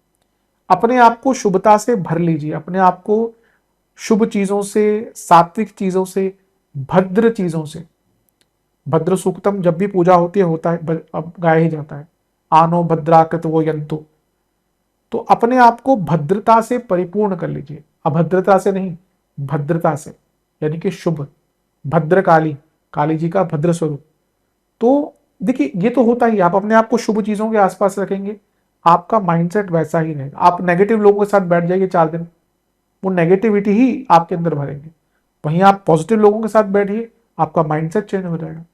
अपने आप को शुभता से भर लीजिए, अपने आप को शुभ चीजों से, सात्विक चीजों से, भद्र चीजों से। भद्र सूक्तम जब भी पूजा होती है, होता है, अब गाया ही जाता है, आनो भद्राकृत वो यंतु। तो अपने आप को भद्रता से परिपूर्ण कर लीजिए, अभद्रता से नहीं, भद्रता से, यानी कि शुभ, भद्रकाली, काली जी का भद्र स्वरूप। तो देखिए, ये तो होता ही, आप अपने आप को शुभ चीजों के आसपास रखेंगे, आपका माइंडसेट वैसा ही रहेगा। आप नेगेटिव लोगों के साथ बैठ जाइए 4 दिन, वो नेगेटिविटी ही आपके अंदर भरेंगे। वहीं आप पॉजिटिव लोगों के साथ बैठिए, आपका माइंडसेट चेंज हो जाएगा।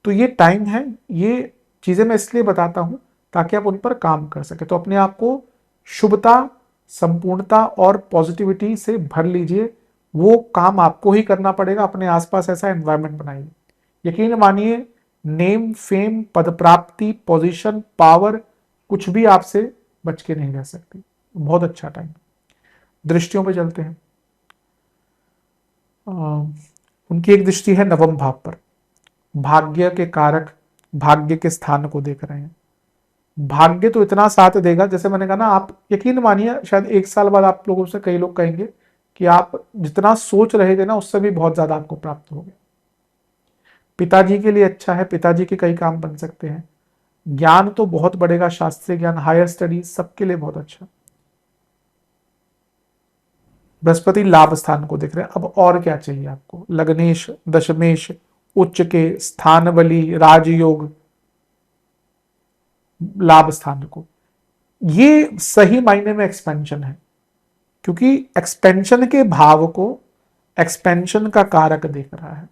तो ये टाइम है, ये चीजें मैं इसलिए बताता हूं ताकि आप उन पर काम कर सके। तो अपने आप को शुभता, संपूर्णता और पॉजिटिविटी से भर लीजिए। वो काम आपको ही करना पड़ेगा, अपने आसपास ऐसा एनवायरनमेंट बनाइए। यकीन मानिए, नेम, फेम, पद प्राप्ति, पोजीशन, पावर, कुछ भी आपसे बच के नहीं रह सकती। बहुत अच्छा टाइम। दृष्टियों पे चलते हैं। उनकी एक दृष्टि है नवम भाव पर, भाग्य के कारक, भाग्य के स्थान को देख रहे हैं। भाग्य तो इतना साथ देगा, जैसे मैंने कहा ना, आप यकीन मानिए, शायद 1 साल बाद आप लोगों से कई लोग कहेंगे कि आप जितना सोच रहे थे ना, उससे भी बहुत ज्यादा आपको प्राप्त हो गया। पिताजी के लिए अच्छा है, पिताजी के कई काम बन सकते हैं। ज्ञान तो बहुत बढ़ेगा, शास्त्रीय ज्ञान, हायर स्टडीज, सबके लिए बहुत अच्छा। बृहस्पति लाभ स्थान को देख रहे हैं। अब और क्या चाहिए आपको? लग्नेश, दशमेश, उच्च के स्थान बली, राजयोग, लाभ स्थान को, ये सही मायने में एक्सपेंशन है, क्योंकि एक्सपेंशन के भाव को एक्सपेंशन का कारक देख रहा है।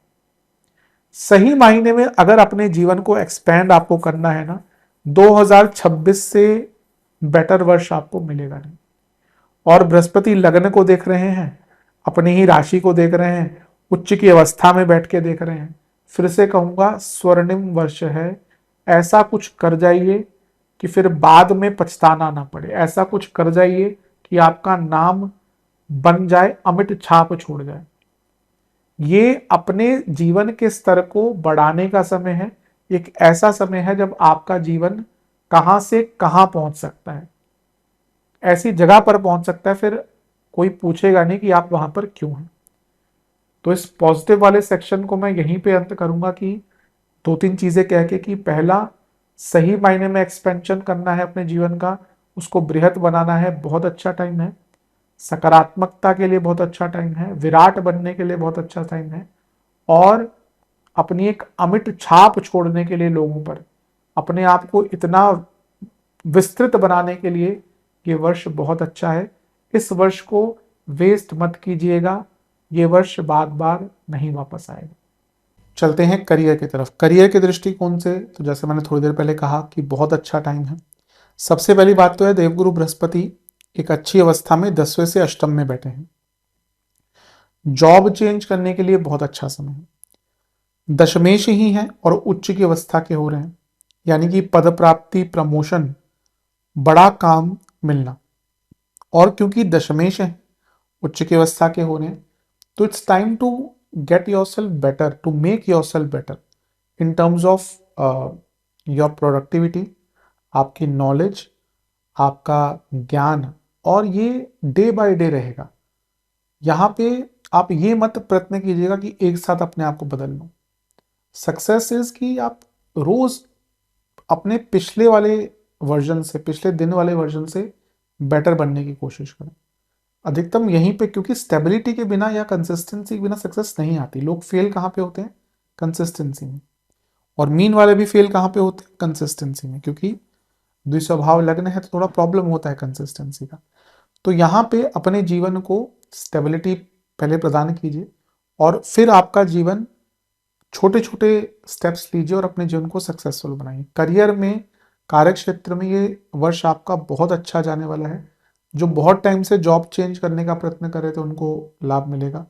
सही मायने में अगर अपने जीवन को एक्सपेंड आपको करना है ना, 2026 से बेटर वर्ष आपको मिलेगा नहीं। और बृहस्पति लग्न को देख रहे हैं, अपनी ही राशि को देख रहे हैं, उच्च की अवस्था में बैठ के देख रहे हैं। फिर से कहूंगा, स्वर्णिम वर्ष है। ऐसा कुछ कर जाइए कि फिर बाद में पछताना ना पड़े। ऐसा कुछ कर जाइए कि आपका नाम बन जाए, अमिट छाप छोड़ जाए। ये अपने जीवन के स्तर को बढ़ाने का समय है। एक ऐसा समय है जब आपका जीवन कहां से कहां पहुंच सकता है, ऐसी जगह पर पहुंच सकता है, फिर कोई पूछेगा नहीं कि आप वहां पर क्यों हैं। तो इस पॉजिटिव वाले सेक्शन को मैं यहीं पे अंत करूंगा कि 2-3 चीजें कह के कि पहला, सही मायने में एक्सपेंशन करना है अपने जीवन का, उसको बृहत बनाना है, बहुत अच्छा टाइम है। सकारात्मकता के लिए बहुत अच्छा टाइम है, विराट बनने के लिए बहुत अच्छा टाइम है, और अपनी एक अमिट छाप छोड़ने के लिए लोगों पर, अपने आप को इतना विस्तृत बनाने के लिए ये वर्ष बहुत अच्छा है। इस वर्ष को वेस्ट मत कीजिएगा, ये वर्ष बार बार नहीं वापस आएगा। चलते हैं करियर की तरफ। करियर के दृष्टिकोण से तो जैसे मैंने थोड़ी देर पहले कहा कि बहुत अच्छा टाइम है। सबसे पहली बात तो है देवगुरु बृहस्पति एक अच्छी अवस्था में 10वें से अष्टम में बैठे हैं। जॉब चेंज करने के लिए बहुत अच्छा समय है। दशमेश ही है और उच्च की अवस्था के हो रहे हैं, यानी कि पद प्राप्ति, प्रमोशन, बड़ा काम मिलना। और क्योंकि दशमेश है, उच्च की अवस्था के हो रहे हैं, तो it's time to get yourself better, to make yourself better in terms of your productivity, आपकी नॉलेज, आपका ज्ञान। और ये डे बाय डे रहेगा। यहाँ पे आप ये मत प्रयत्न कीजिएगा कि एक साथ अपने आप को बदल लो। सक्सेस इज कि आप रोज अपने पिछले वाले वर्जन से, पिछले दिन वाले वर्जन से बेटर बनने की कोशिश करें। अधिकतम यहीं पे, क्योंकि स्टेबिलिटी के बिना या कंसिस्टेंसी के बिना सक्सेस नहीं आती। लोग फेल कहाँ पे होते हैं? कंसिस्टेंसी में। और मीन वाले भी फेल कहाँ पे होते हैं? कंसिस्टेंसी में, क्योंकि द्विस्वभाव लग्न है तो थोड़ा प्रॉब्लम होता है कंसिस्टेंसी का। तो यहाँ पे अपने जीवन को स्टेबिलिटी पहले प्रदान कीजिए और फिर आपका जीवन छोटे छोटे स्टेप्स लीजिए और अपने जीवन को सक्सेसफुल बनाइए। करियर में, कार्य क्षेत्र में ये वर्ष आपका बहुत अच्छा जाने वाला है। जो बहुत टाइम से जॉब चेंज करने का प्रयत्न कर रहे थे उनको लाभ मिलेगा।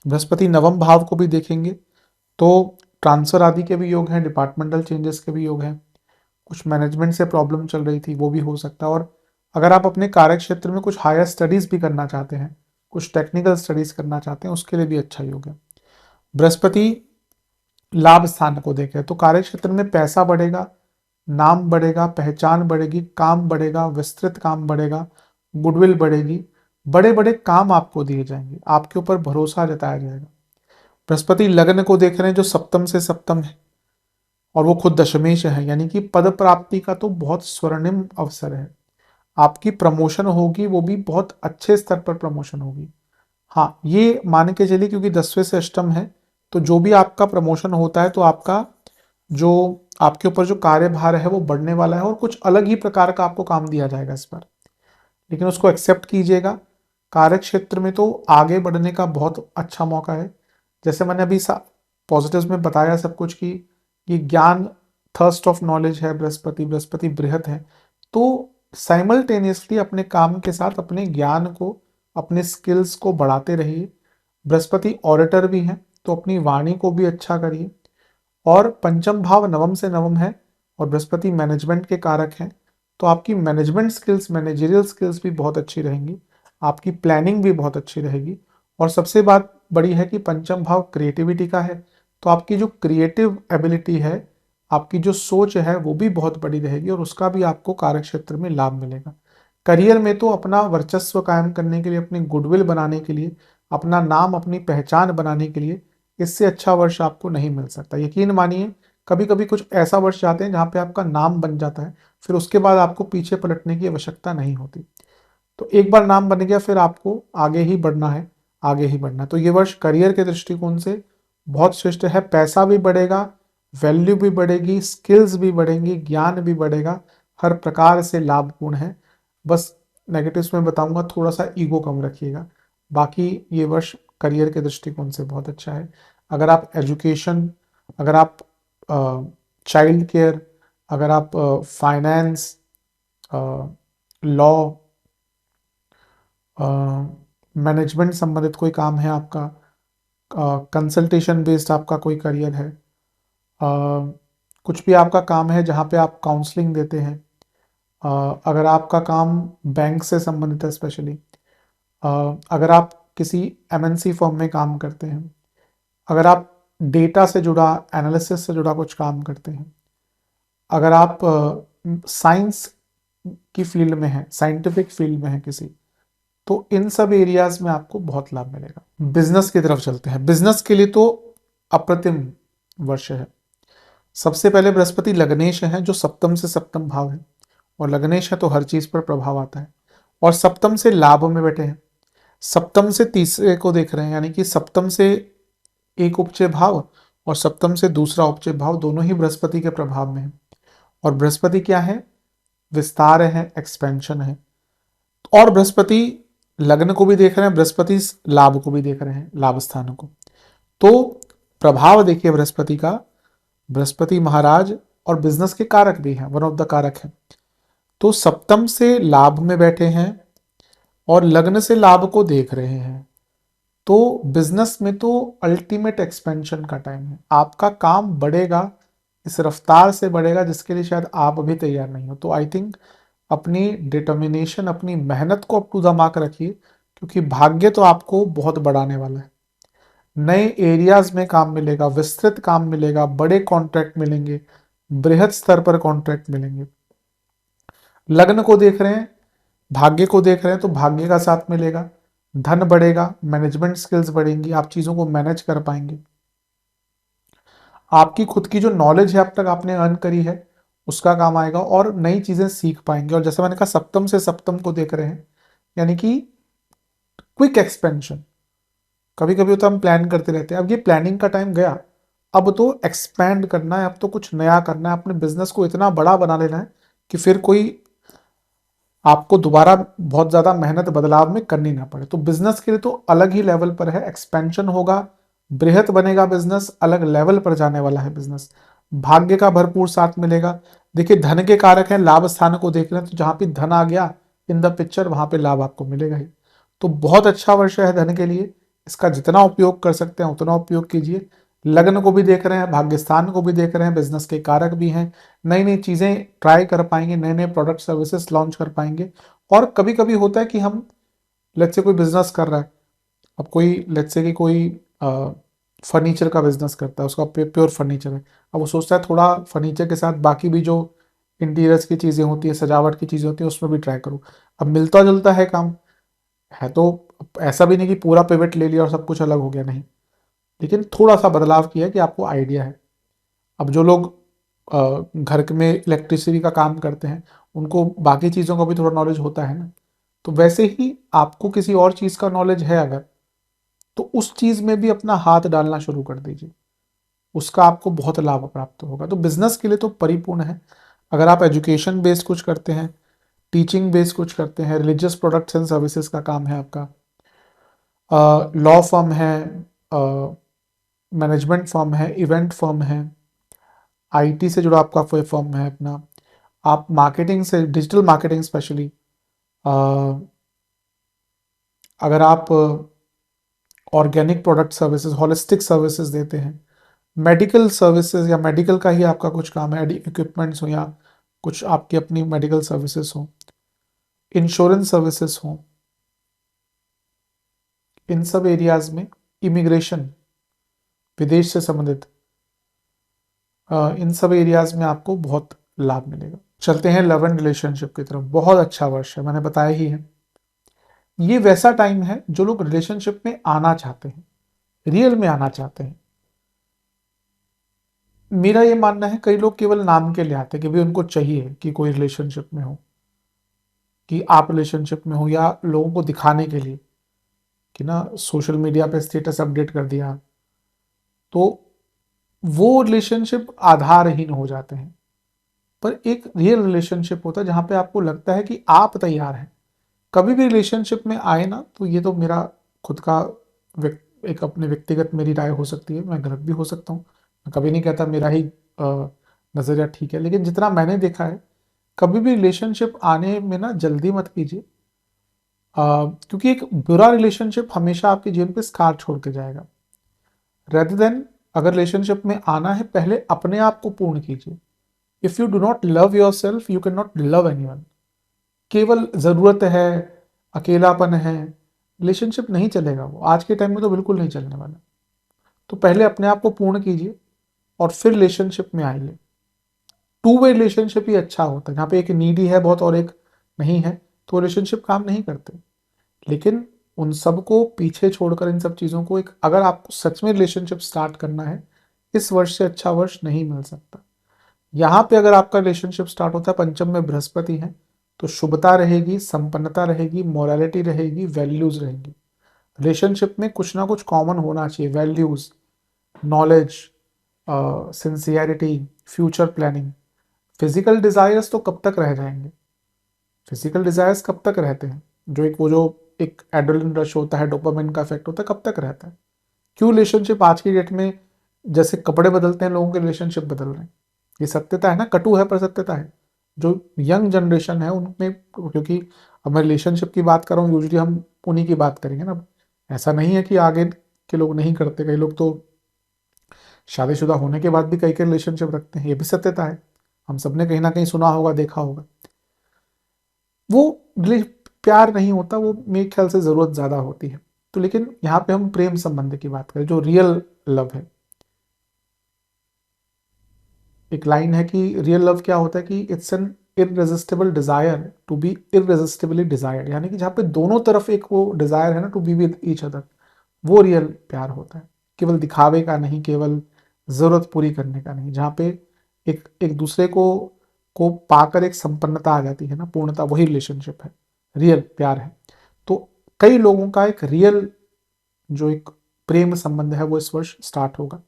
बृहस्पति नवम भाव को भी देखेंगे तो ट्रांसफर आदि के भी योग हैं, डिपार्टमेंटल चेंजेस के भी योग हैं। कुछ मैनेजमेंट से प्रॉब्लम चल रही थी वो भी हो सकता है। और अगर आप अपने कार्य क्षेत्र में कुछ हायर स्टडीज भी करना चाहते हैं, कुछ टेक्निकल स्टडीज करना चाहते हैं, उसके लिए भी अच्छा योग है। बृहस्पति लाभ स्थान को देखें तो कार्य क्षेत्र में पैसा बढ़ेगा, नाम बढ़ेगा, पहचान बढ़ेगी, काम बढ़ेगा, विस्तृत काम बढ़ेगा, गुडविल बढ़ेगी, बड़े बड़े काम आपको दिए जाएंगे, आपके ऊपर भरोसा जताया जाएगा। बृहस्पति लग्न को देख रहे हैं जो सप्तम से सप्तम है और वो खुद दशमेश है, यानी कि पद प्राप्ति का तो बहुत स्वर्णिम अवसर है। आपकी प्रमोशन होगी, वो भी बहुत अच्छे स्तर पर प्रमोशन होगी। हाँ, ये मान के चलिए क्योंकि 10वें से अष्टम है तो जो भी आपका प्रमोशन होता है तो आपका जो आपके ऊपर जो कार्यभार है वो बढ़ने वाला है और कुछ अलग ही प्रकार का आपको काम दिया जाएगा इस पर, लेकिन उसको एक्सेप्ट कीजिएगा। कार्य क्षेत्र में तो आगे बढ़ने का बहुत अच्छा मौका है। जैसे मैंने अभी पॉजिटिव्स में बताया सब कुछ कि ये ज्ञान, थर्स्ट ऑफ नॉलेज है, बृहस्पति बृहस्पति बृहत है, तो साइमल्टेनियसली अपने काम के साथ अपने ज्ञान को, अपने स्किल्स को बढ़ाते रहिए। बृहस्पति ऑडिटर भी हैं तो अपनी वाणी को भी अच्छा करिए। और पंचम भाव नवम से नवम है और बृहस्पति मैनेजमेंट के कारक हैं, तो आपकी मैनेजमेंट स्किल्स, मैनेजरियल स्किल्स भी बहुत अच्छी रहेंगी, आपकी प्लानिंग भी बहुत अच्छी रहेगी। और सबसे बात बड़ी है कि पंचम भाव क्रिएटिविटी का है, तो आपकी जो क्रिएटिव एबिलिटी है, आपकी जो सोच है वो भी बहुत बड़ी रहेगी और उसका भी आपको कार्य क्षेत्र में लाभ मिलेगा। करियर में तो अपना वर्चस्व कायम करने के लिए, अपनी गुडविल बनाने के लिए, अपना नाम, अपनी पहचान बनाने के लिए इससे अच्छा वर्ष आपको नहीं मिल सकता। यकीन मानिए, कभी कभी कुछ ऐसा वर्ष जाते हैं जहाँ पे आपका नाम बन जाता है, फिर उसके बाद आपको पीछे पलटने की आवश्यकता नहीं होती। तो एक बार नाम बन गया फिर आपको आगे ही बढ़ना है, आगे ही बढ़ना है। तो ये वर्ष करियर के दृष्टिकोण से बहुत श्रेष्ठ है। पैसा भी बढ़ेगा, वैल्यू भी बढ़ेगी, स्किल्स भी बढ़ेंगी, ज्ञान भी बढ़ेगा, हर प्रकार से लाभपूर्ण है। बस नेगेटिव्स में बताऊंगा, थोड़ा सा ईगो कम रखिएगा। बाकी ये वर्ष करियर के दृष्टिकोण से बहुत अच्छा है। अगर आप एजुकेशन, अगर आप चाइल्ड केयर, अगर आप फाइनेंस, लॉ, मैनेजमेंट संबंधित कोई काम है आपका, कंसल्टेशन बेस्ड आपका कोई करियर है, कुछ भी आपका काम है जहाँ पे आप काउंसलिंग देते हैं, अगर आपका काम बैंक से संबंधित है स्पेशली, अगर आप किसी एमएनसी फर्म में काम करते हैं, अगर आप डेटा से जुड़ा, एनालिसिस से जुड़ा कुछ काम करते हैं, अगर आप साइंस की फील्ड में हैं, साइंटिफिक फील्ड में हैं किसी, तो इन सब एरियाज में आपको बहुत लाभ मिलेगा। बिजनेस की तरफ चलते हैं। बिजनेस के लिए तो अप्रतिम वर्ष है। सबसे पहले बृहस्पति लग्नेश है जो सप्तम से सप्तम भाव है, और लग्नेश है तो हर चीज पर प्रभाव आता है, और सप्तम से लाभ में बैठे हैं। सप्तम से तीसरे को देख रहे हैं, यानी कि सप्तम से एक उपचय भाव और सप्तम से दूसरा उपचय भाव दोनों ही बृहस्पति के प्रभाव में है। और बृहस्पति क्या है? विस्तार है, एक्सपेंशन है। और बृहस्पति लग्न को भी देख रहे हैं, बृहस्पति लाभ को भी देख रहे हैं, लाभ स्थान को। तो प्रभाव देखिए बृहस्पति का, बृहस्पति महाराज और बिजनेस के कारक भी हैं, वन ऑफ द कारक है। तो सप्तम से लाभ में बैठे हैं और लग्न से लाभ को देख रहे हैं। तो बिजनेस में तो अल्टीमेट एक्सपेंशन का टाइम है, आपका काम बढ़ेगा, इस रफ्तार से बढ़ेगा जिसके लिए शायद आप अभी तैयार नहीं हो। तो आई थिंक अपनी डिटर्मिनेशन, अपनी मेहनत को अप टू द मार्क रखिए, क्योंकि भाग्य तो आपको बहुत बढ़ाने वाला है। नए एरियाज में काम मिलेगा, विस्तृत काम मिलेगा, बड़े कॉन्ट्रैक्ट मिलेंगे, बृहद स्तर पर कॉन्ट्रैक्ट मिलेंगे। लग्न को देख रहे हैं, भाग्य को देख रहे हैं, तो भाग्य का साथ मिलेगा, धन बढ़ेगा, मैनेजमेंट स्किल्स बढ़ेंगी, आप चीजों को मैनेज कर पाएंगे। आपकी खुद की जो नॉलेज है अब तक आपने अर्न करी है उसका काम आएगा और नई चीजें सीख पाएंगे। और जैसे मैंने कहा सप्तम से सप्तम को देख रहे हैं, यानी कि क्विक एक्सपेंशन। कभी कभी होता हम प्लान करते रहते हैं, अब ये प्लानिंग का टाइम गया, अब तो एक्सपैंड करना है, अब तो कुछ नया करना है, अपने बिजनेस को इतना बड़ा बना लेना है कि फिर कोई आपको दोबारा बहुत ज्यादा मेहनत बदलाव में करनी ना पड़े। तो बिजनेस के लिए तो अलग ही लेवल पर है, एक्सपेंशन होगा, बृहत बनेगा बिजनेस, अलग लेवल पर जाने वाला है बिजनेस। भाग्य का भरपूर साथ मिलेगा। देखिए धन के कारक हैं, लाभ स्थान को देख रहे हैं, तो जहां पे धन आ गया इन द पिक्चर वहां पे लाभ आपको मिलेगा ही। तो बहुत अच्छा वर्ष है धन के लिए, इसका जितना उपयोग कर सकते हैं उतना उपयोग कीजिए। लग्न को भी देख रहे हैं, भाग्य स्थान को भी देख रहे हैं, बिजनेस के कारक भी हैं, नई नई चीजें ट्राई कर पाएंगे, नए नए प्रोडक्ट सर्विसेज लॉन्च कर पाएंगे। और कभी कभी होता है कि हम लेट्स से कोई बिजनेस कर रहा है, अब कोई लेट्स से कि कोई फर्नीचर का बिजनेस करता है, उसका प्योर फर्नीचर है, अब वो सोचता है थोड़ा फर्नीचर के साथ बाकी भी जो इंटीरियर्स की चीज़ें होती है, सजावट की चीज़ें होती है, उसमें भी ट्राई करूँ। अब मिलता जुलता है काम है, तो ऐसा भी नहीं कि पूरा पिवट ले लिया और सब कुछ अलग हो गया, नहीं, लेकिन थोड़ा सा बदलाव किया कि आपको आइडिया है। अब जो लोग घर में इलेक्ट्रिसिटी का काम करते हैं उनको बाकी चीज़ों का भी थोड़ा नॉलेज होता है ना, तो वैसे ही आपको किसी और चीज़ का नॉलेज है अगर, तो उस चीज़ में भी अपना हाथ डालना शुरू कर दीजिए, उसका आपको बहुत लाभ प्राप्त होगा। तो बिजनेस के लिए तो परिपूर्ण है। अगर आप एजुकेशन बेस्ड कुछ करते हैं, टीचिंग बेस्ड कुछ करते हैं, रिलीजियस प्रोडक्ट्स एंड सर्विसेज का काम है आपका, लॉ फर्म है, मैनेजमेंट फर्म है, इवेंट फर्म है, आईटी से जुड़ा आपका कोई फर्म है अपना, आप मार्केटिंग से, डिजिटल मार्केटिंग स्पेशली, अगर आप organic product services, holistic services देते हैं, मेडिकल सर्विसेज या मेडिकल का ही आपका कुछ काम है, इक्विपमेंट्स हो या कुछ आपकी अपनी मेडिकल सर्विसेज हो, इंश्योरेंस सर्विसेज हो, इन सब एरियाज में, इमिग्रेशन, विदेश से संबंधित इन सब एरियाज में आपको बहुत लाभ मिलेगा। चलते हैं लव एंड रिलेशनशिप की तरफ। बहुत अच्छा वर्ष है, मैंने बताया ही है। ये वैसा टाइम है जो लोग रिलेशनशिप में आना चाहते हैं, रियल में आना चाहते हैं। मेरा ये मानना है कई लोग केवल नाम के लिए आते हैं कि भाई उनको चाहिए कि कोई रिलेशनशिप में हो, कि आप रिलेशनशिप में हो, या लोगों को दिखाने के लिए कि ना सोशल मीडिया पे स्टेटस अपडेट कर दिया, तो वो रिलेशनशिप आधारहीन हो जाते हैं। पर एक रियल रिलेशनशिप होता है जहां पे आपको लगता है कि आप तैयार हैं। कभी भी रिलेशनशिप में आए ना, तो ये तो मेरा खुद का एक अपने व्यक्तिगत मेरी राय हो सकती है, मैं गलत भी हो सकता हूँ, मैं कभी नहीं कहता मेरा ही नज़रिया ठीक है, लेकिन जितना मैंने देखा है, कभी भी रिलेशनशिप आने में ना जल्दी मत कीजिए, क्योंकि एक बुरा रिलेशनशिप हमेशा आपके जीवन पे स्कार छोड़ के जाएगा। रेदर देन, अगर रिलेशनशिप में आना है, पहले अपने आप को पूर्ण कीजिए। If you do not love your self, you can not love anyone. केवल ज़रूरत है, अकेलापन है, रिलेशनशिप नहीं चलेगा, वो आज के टाइम में तो बिल्कुल नहीं चलने वाला। तो पहले अपने आप को पूर्ण कीजिए और फिर रिलेशनशिप में आइए। टू वे रिलेशनशिप ही अच्छा होता है, जहाँ पे एक नीडी है बहुत और एक नहीं है, तो रिलेशनशिप काम नहीं करते। लेकिन उन सबको पीछे छोड़कर, इन सब चीज़ों को, एक अगर आपको सच में रिलेशनशिप स्टार्ट करना है, इस वर्ष से अच्छा वर्ष नहीं मिल सकता। यहाँ पे अगर आपका रिलेशनशिप स्टार्ट होता है, पंचम में बृहस्पति है, तो शुभता रहेगी, संपन्नता रहेगी, मोरालिटी रहेगी, वैल्यूज रहेंगी। रिलेशनशिप में कुछ ना कुछ कॉमन होना चाहिए, values, knowledge, sincerity, future planning. Physical desires तो कब तक रह जाएंगे, फिजिकल डिजायर्स कब तक रहते हैं, जो एक वो जो एक एड्रेनलिन रश होता है, डोपामिन का इफेक्ट होता है, कब तक रहता है? क्यों रिलेशनशिप आज की डेट में जैसे कपड़े बदलते हैं लोगों के रिलेशनशिप बदल रहे हैं? ये सत्यता है ना, कटु है पर सत्यता है। जो यंग जनरेशन है उनमें, क्योंकि अब मैं रिलेशनशिप की बात कर रहा हूँ, यूजली हम उन्हीं की बात करेंगे ना। ऐसा नहीं है कि आगे के लोग नहीं करते, कई लोग तो शादीशुदा होने के बाद भी कई कई रिलेशनशिप रखते हैं, ये भी सत्यता है। हम सबने कहीं ना कहीं सुना होगा, देखा होगा। वो प्यार नहीं होता, वो मेरे ख्याल से ज़रूरत ज़्यादा होती है। तो लेकिन यहाँ पे हम प्रेम संबंध की बात करें, जो रियल लव है। एक लाइन है कि रियल लव क्या होता है कि it's an irresistible desire to be irresistibly desired, यानी कि जहाँ पे दोनों तरफ एक वो डिजायर है ना, to be with each other, वो रियल प्यार होता है। केवल दिखावे का नहीं, केवल जरूरत पूरी करने का नहीं, जहाँ पे एक एक दूसरे को पाकर एक संपन्नता आ जाती है ना, पूर्णता, वही रिलेशनशिप है, रियल प्यार है। तो कई लोगों का एक रियल जो एक प्रेम संबंध है वो इस वर्ष स्टार्ट होगा।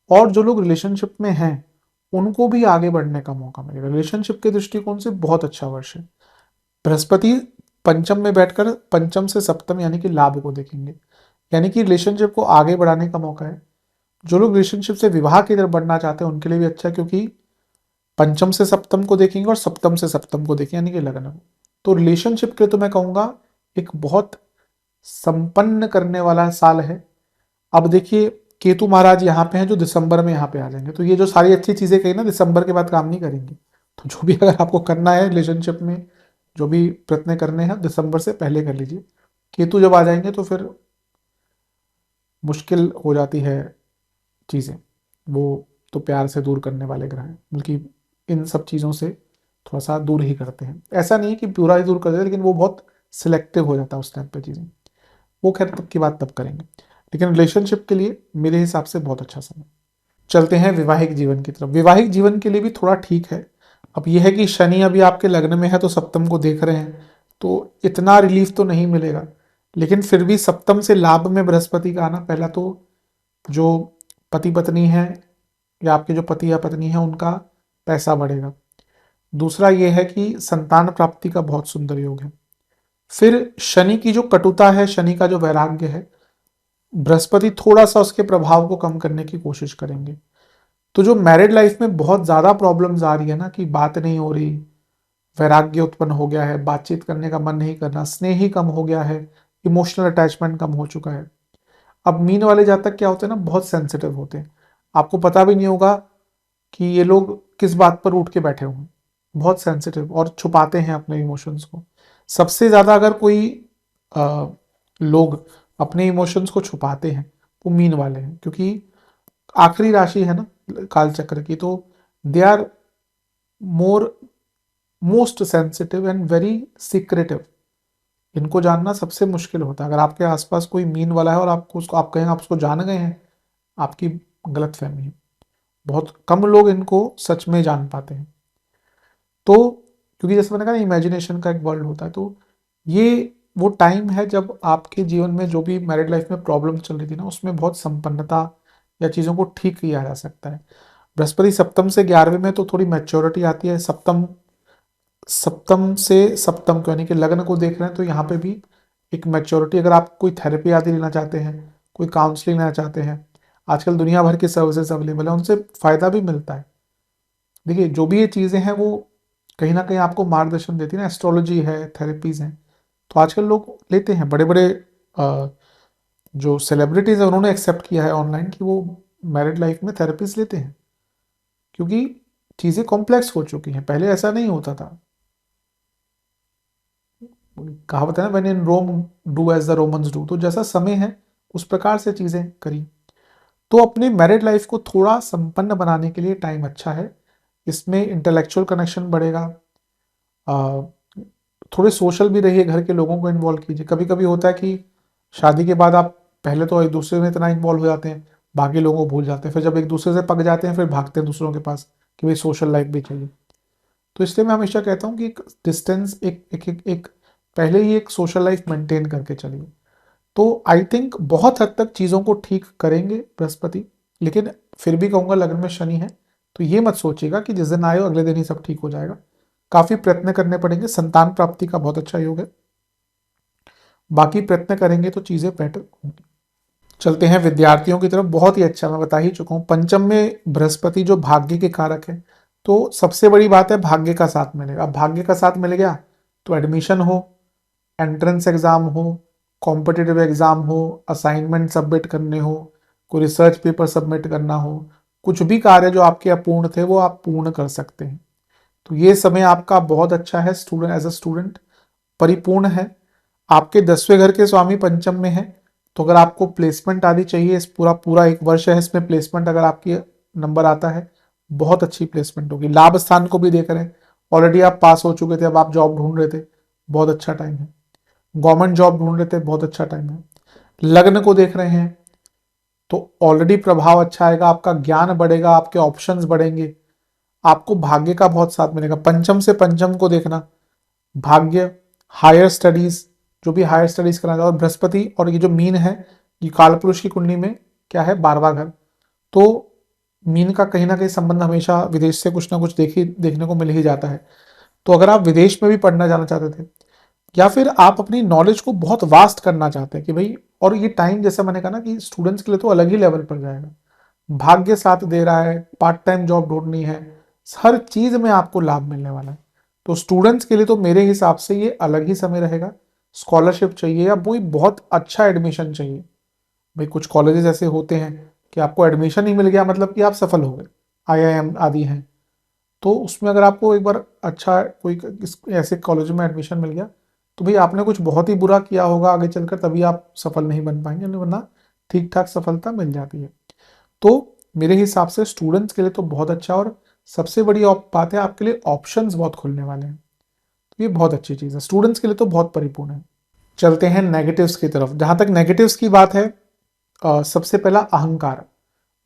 और जो लोग रिलेशनशिप में हैं उनको भी आगे बढ़ने का मौका मिलेगा। रिलेशनशिप के दृष्टिकोण से बहुत अच्छा वर्ष है। बृहस्पति पंचम में बैठकर पंचम से सप्तम यानी कि लाभ को देखेंगे, यानी कि रिलेशनशिप को आगे बढ़ाने का मौका है। जो लोग रिलेशनशिप से विवाह की तरफ बढ़ना चाहते हैं उनके लिए भी अच्छा है, क्योंकि पंचम से सप्तम को देखेंगे और सप्तम से सप्तम को देखेंगे, यानी कि लग्न को। तो रिलेशनशिप के लिए तो मैं कहूंगा एक बहुत संपन्न करने वाला साल है। अब देखिए, केतु महाराज यहाँ पे हैं जो दिसंबर में यहाँ पे आ जाएंगे, तो ये जो सारी अच्छी चीजें कही ना, दिसंबर के बाद काम नहीं करेंगी। तो जो भी अगर आपको करना है रिलेशनशिप में, जो भी प्रयत्न करने हैं, दिसंबर से पहले कर लीजिए। केतु जब आ जाएंगे तो फिर मुश्किल हो जाती है चीज़ें। वो तो प्यार से दूर करने वाले ग्रह हैं, बल्कि इन सब चीज़ों से थोड़ा सा दूर ही करते हैं। ऐसा नहीं है कि पूरा ही दूर कर देते, लेकिन वो बहुत सिलेक्टिव हो जाता है उस टाइम पे चीज़ें। वो खैर तब की बात तब करेंगे, लेकिन रिलेशनशिप के लिए मेरे हिसाब से बहुत अच्छा समय। चलते हैं वैवाहिक जीवन की तरफ। वैवाहिक जीवन के लिए भी थोड़ा ठीक है। अब यह है कि शनि अभी आपके लग्न में है तो सप्तम को देख रहे हैं, तो इतना रिलीफ तो नहीं मिलेगा, लेकिन फिर भी सप्तम से लाभ में बृहस्पति का आना, पहला तो जो पति पत्नी है या आपके जो पति या पत्नी है उनका पैसा बढ़ेगा। दूसरा ये है कि संतान प्राप्ति का बहुत सुंदर योग है। फिर शनि की जो कटुता है, शनि का जो वैराग्य है, बृहस्पति थोड़ा सा उसके प्रभाव को कम करने की कोशिश करेंगे। तो जो मैरिड लाइफ में बहुत ज़्यादा प्रॉब्लम्स आ रही है ना, कि बात नहीं हो रही, वैराग्य उत्पन्न हो गया है, बातचीत करने का मन नहीं करना, स्नेह ही कम हो गया है, इमोशनल अटैचमेंट कम हो चुका है। अब मीन वाले जातक क्या होते हैं ना, बहुत सेंसिटिव होते हैं। आपको पता भी नहीं होगा कि ये लोग किस बात पर उठ के बैठे हुए हैं। बहुत सेंसिटिव और छुपाते हैं अपने इमोशंस को। सबसे ज़्यादा अगर कोई लोग अपने इमोशंस को छुपाते हैं वो मीन वाले हैं, क्योंकि आखिरी राशि है ना काल चक्र की, तो they are more most sensitive and very secretive. इनको जानना सबसे मुश्किल होता है। अगर आपके आसपास कोई मीन वाला है और आपको उसको आप कहें आप उसको जान गए हैं, आपकी गलत फहमी है। बहुत कम लोग इनको सच में जान पाते हैं। तो क्योंकि जैसे मैंने कहा ना, इमेजिनेशन का एक वर्ल्ड होता है, तो ये वो टाइम है जब आपके जीवन में जो भी मैरिड लाइफ में प्रॉब्लम चल रही थी ना, उसमें बहुत संपन्नता या चीज़ों को ठीक किया जा सकता है। बृहस्पति सप्तम से 11वें में तो थोड़ी मैच्योरिटी आती है। सप्तम सप्तम से सप्तम को यानी कि लग्न को देख रहे हैं, तो यहाँ पे भी एक मैच्योरिटी। अगर आप कोई थेरेपी आदि लेना चाहते हैं, कोई काउंसलिंग लेना चाहते हैं, आजकल दुनिया भर की सर्विसेज अवेलेबल है, उनसे फ़ायदा भी मिलता है। देखिए, जो भी ये चीज़ें हैं वो कहीं ना कहीं आपको मार्गदर्शन देती है ना। एस्ट्रोलॉजी है, थेरेपीज़ हैं, तो आजकल लोग लेते हैं। बड़े बड़े जो सेलिब्रिटीज़ हैं उन्होंने एक्सेप्ट किया है ऑनलाइन कि वो मैरिड लाइफ में थेरेपीज लेते हैं, क्योंकि चीज़ें कॉम्प्लेक्स हो चुकी हैं। पहले ऐसा नहीं होता था। कहावत है ना, when in Rome do as the Romans do. तो जैसा समय है उस प्रकार से चीज़ें करी। तो अपने मैरिड लाइफ को थोड़ा संपन्न बनाने के लिए टाइम अच्छा है। इसमें इंटेलेक्चुअल कनेक्शन बढ़ेगा। थोड़े सोशल भी रहिए, घर के लोगों को इन्वॉल्व कीजिए। कभी कभी होता है कि शादी के बाद आप पहले तो एक दूसरे में इतना इन्वॉल्व हो जाते हैं, बाकी लोगों को भूल जाते हैं। फिर जब एक दूसरे से पक जाते हैं फिर भागते हैं दूसरों के पास कि भाई सोशल लाइफ भी चाहिए। तो इसलिए मैं हमेशा कहता हूँ कि एक डिस्टेंस, एक पहले ही एक सोशल लाइफ मेंटेन करके चलिए। तो आई थिंक बहुत हद तक चीज़ों को ठीक करेंगे बृहस्पति। लेकिन फिर भी कहूँगा, लग्न में शनि है, तो ये मत सोचिएगा कि जिस दिन आए हो अगले दिन ही सब ठीक हो जाएगा। काफ़ी प्रयत्न करने पड़ेंगे। संतान प्राप्ति का बहुत अच्छा योग है। बाकी प्रयत्न करेंगे तो चीज़ें बेटर होंगी। चलते हैं विद्यार्थियों की तरफ। बहुत ही अच्छा, मैं बता ही चुका हूँ, पंचम में बृहस्पति जो भाग्य के कारक है, तो सबसे बड़ी बात है भाग्य का साथ मिलेगा। अब भाग्य का साथ मिल गया तो एडमिशन हो, एंट्रेंस एग्जाम हो, कॉम्पिटिटिव एग्जाम हो, असाइनमेंट सबमिट करने हो, कोई रिसर्च पेपर सबमिट करना हो, कुछ भी कार्य जो आपके अपूर्ण थे वो आप पूर्ण कर सकते हैं। तो ये समय आपका बहुत अच्छा है स्टूडेंट, एज अ स्टूडेंट परिपूर्ण है। आपके 10वें घर के स्वामी पंचम में है, तो अगर आपको प्लेसमेंट आदि चाहिए, इस पूरा पूरा एक वर्ष है इसमें, प्लेसमेंट अगर आपकी नंबर आता है बहुत अच्छी प्लेसमेंट होगी। लाभ स्थान को भी देख रहे हैं, ऑलरेडी आप पास हो चुके थे, अब आप जॉब ढूंढ रहे थे, बहुत अच्छा टाइम है। गवर्नमेंट जॉब ढूंढ रहे थे, बहुत अच्छा टाइम है। लग्न को देख रहे हैं तो ऑलरेडी प्रभाव अच्छा आएगा, आपका ज्ञान बढ़ेगा, आपके ऑप्शंस बढ़ेंगे, आपको भाग्य का बहुत साथ मिलेगा। पंचम से पंचम को देखना, भाग्य, हायर स्टडीज, जो भी हायर स्टडीज करना चाहता है, और बृहस्पति और ये जो मीन है, ये कालपुरुष की कुंडली में क्या है, 12वां घर, तो मीन का कहीं ना कहीं संबंध हमेशा विदेश से कुछ ना कुछ देखने को मिल ही जाता है। तो अगर आप विदेश में भी पढ़ना जाना चाहते थे, या फिर आप अपनी नॉलेज को बहुत वास्ट करना चाहते हैं कि भाई, और ये टाइम जैसे मैंने कहा ना कि स्टूडेंट्स के लिए तो अलग ही लेवल पर जाएगा, भाग्य साथ दे रहा है, पार्ट टाइम जॉब ढूंढनी है, हर चीज में आपको लाभ मिलने वाला है। तो स्टूडेंट्स के लिए तो मेरे हिसाब से ये अलग ही समय रहेगा। स्कॉलरशिप चाहिए या कोई बहुत अच्छा एडमिशन चाहिए, भाई कुछ कॉलेजेस ऐसे होते हैं कि आपको एडमिशन ही मिल गया मतलब कि आप सफल हो गए, आईआईएम आदि हैं, तो उसमें अगर आपको एक बार अच्छा कोई ऐसे कॉलेज में एडमिशन मिल गया, तो भाई आपने कुछ बहुत ही बुरा किया होगा आगे चलकर, तभी आप सफल नहीं बन पाएंगे, वरना ठीक ठाक सफलता मिल जाती है। तो मेरे हिसाब से स्टूडेंट्स के लिए तो बहुत अच्छा, और सबसे बड़ी बात है आपके लिए ऑप्शंस बहुत खुलने वाले हैं, तो ये बहुत अच्छी चीज़ है, स्टूडेंट्स के लिए तो बहुत परिपूर्ण है। चलते हैं नेगेटिव्स की तरफ। जहां तक नेगेटिव्स की बात है, सबसे पहला अहंकार।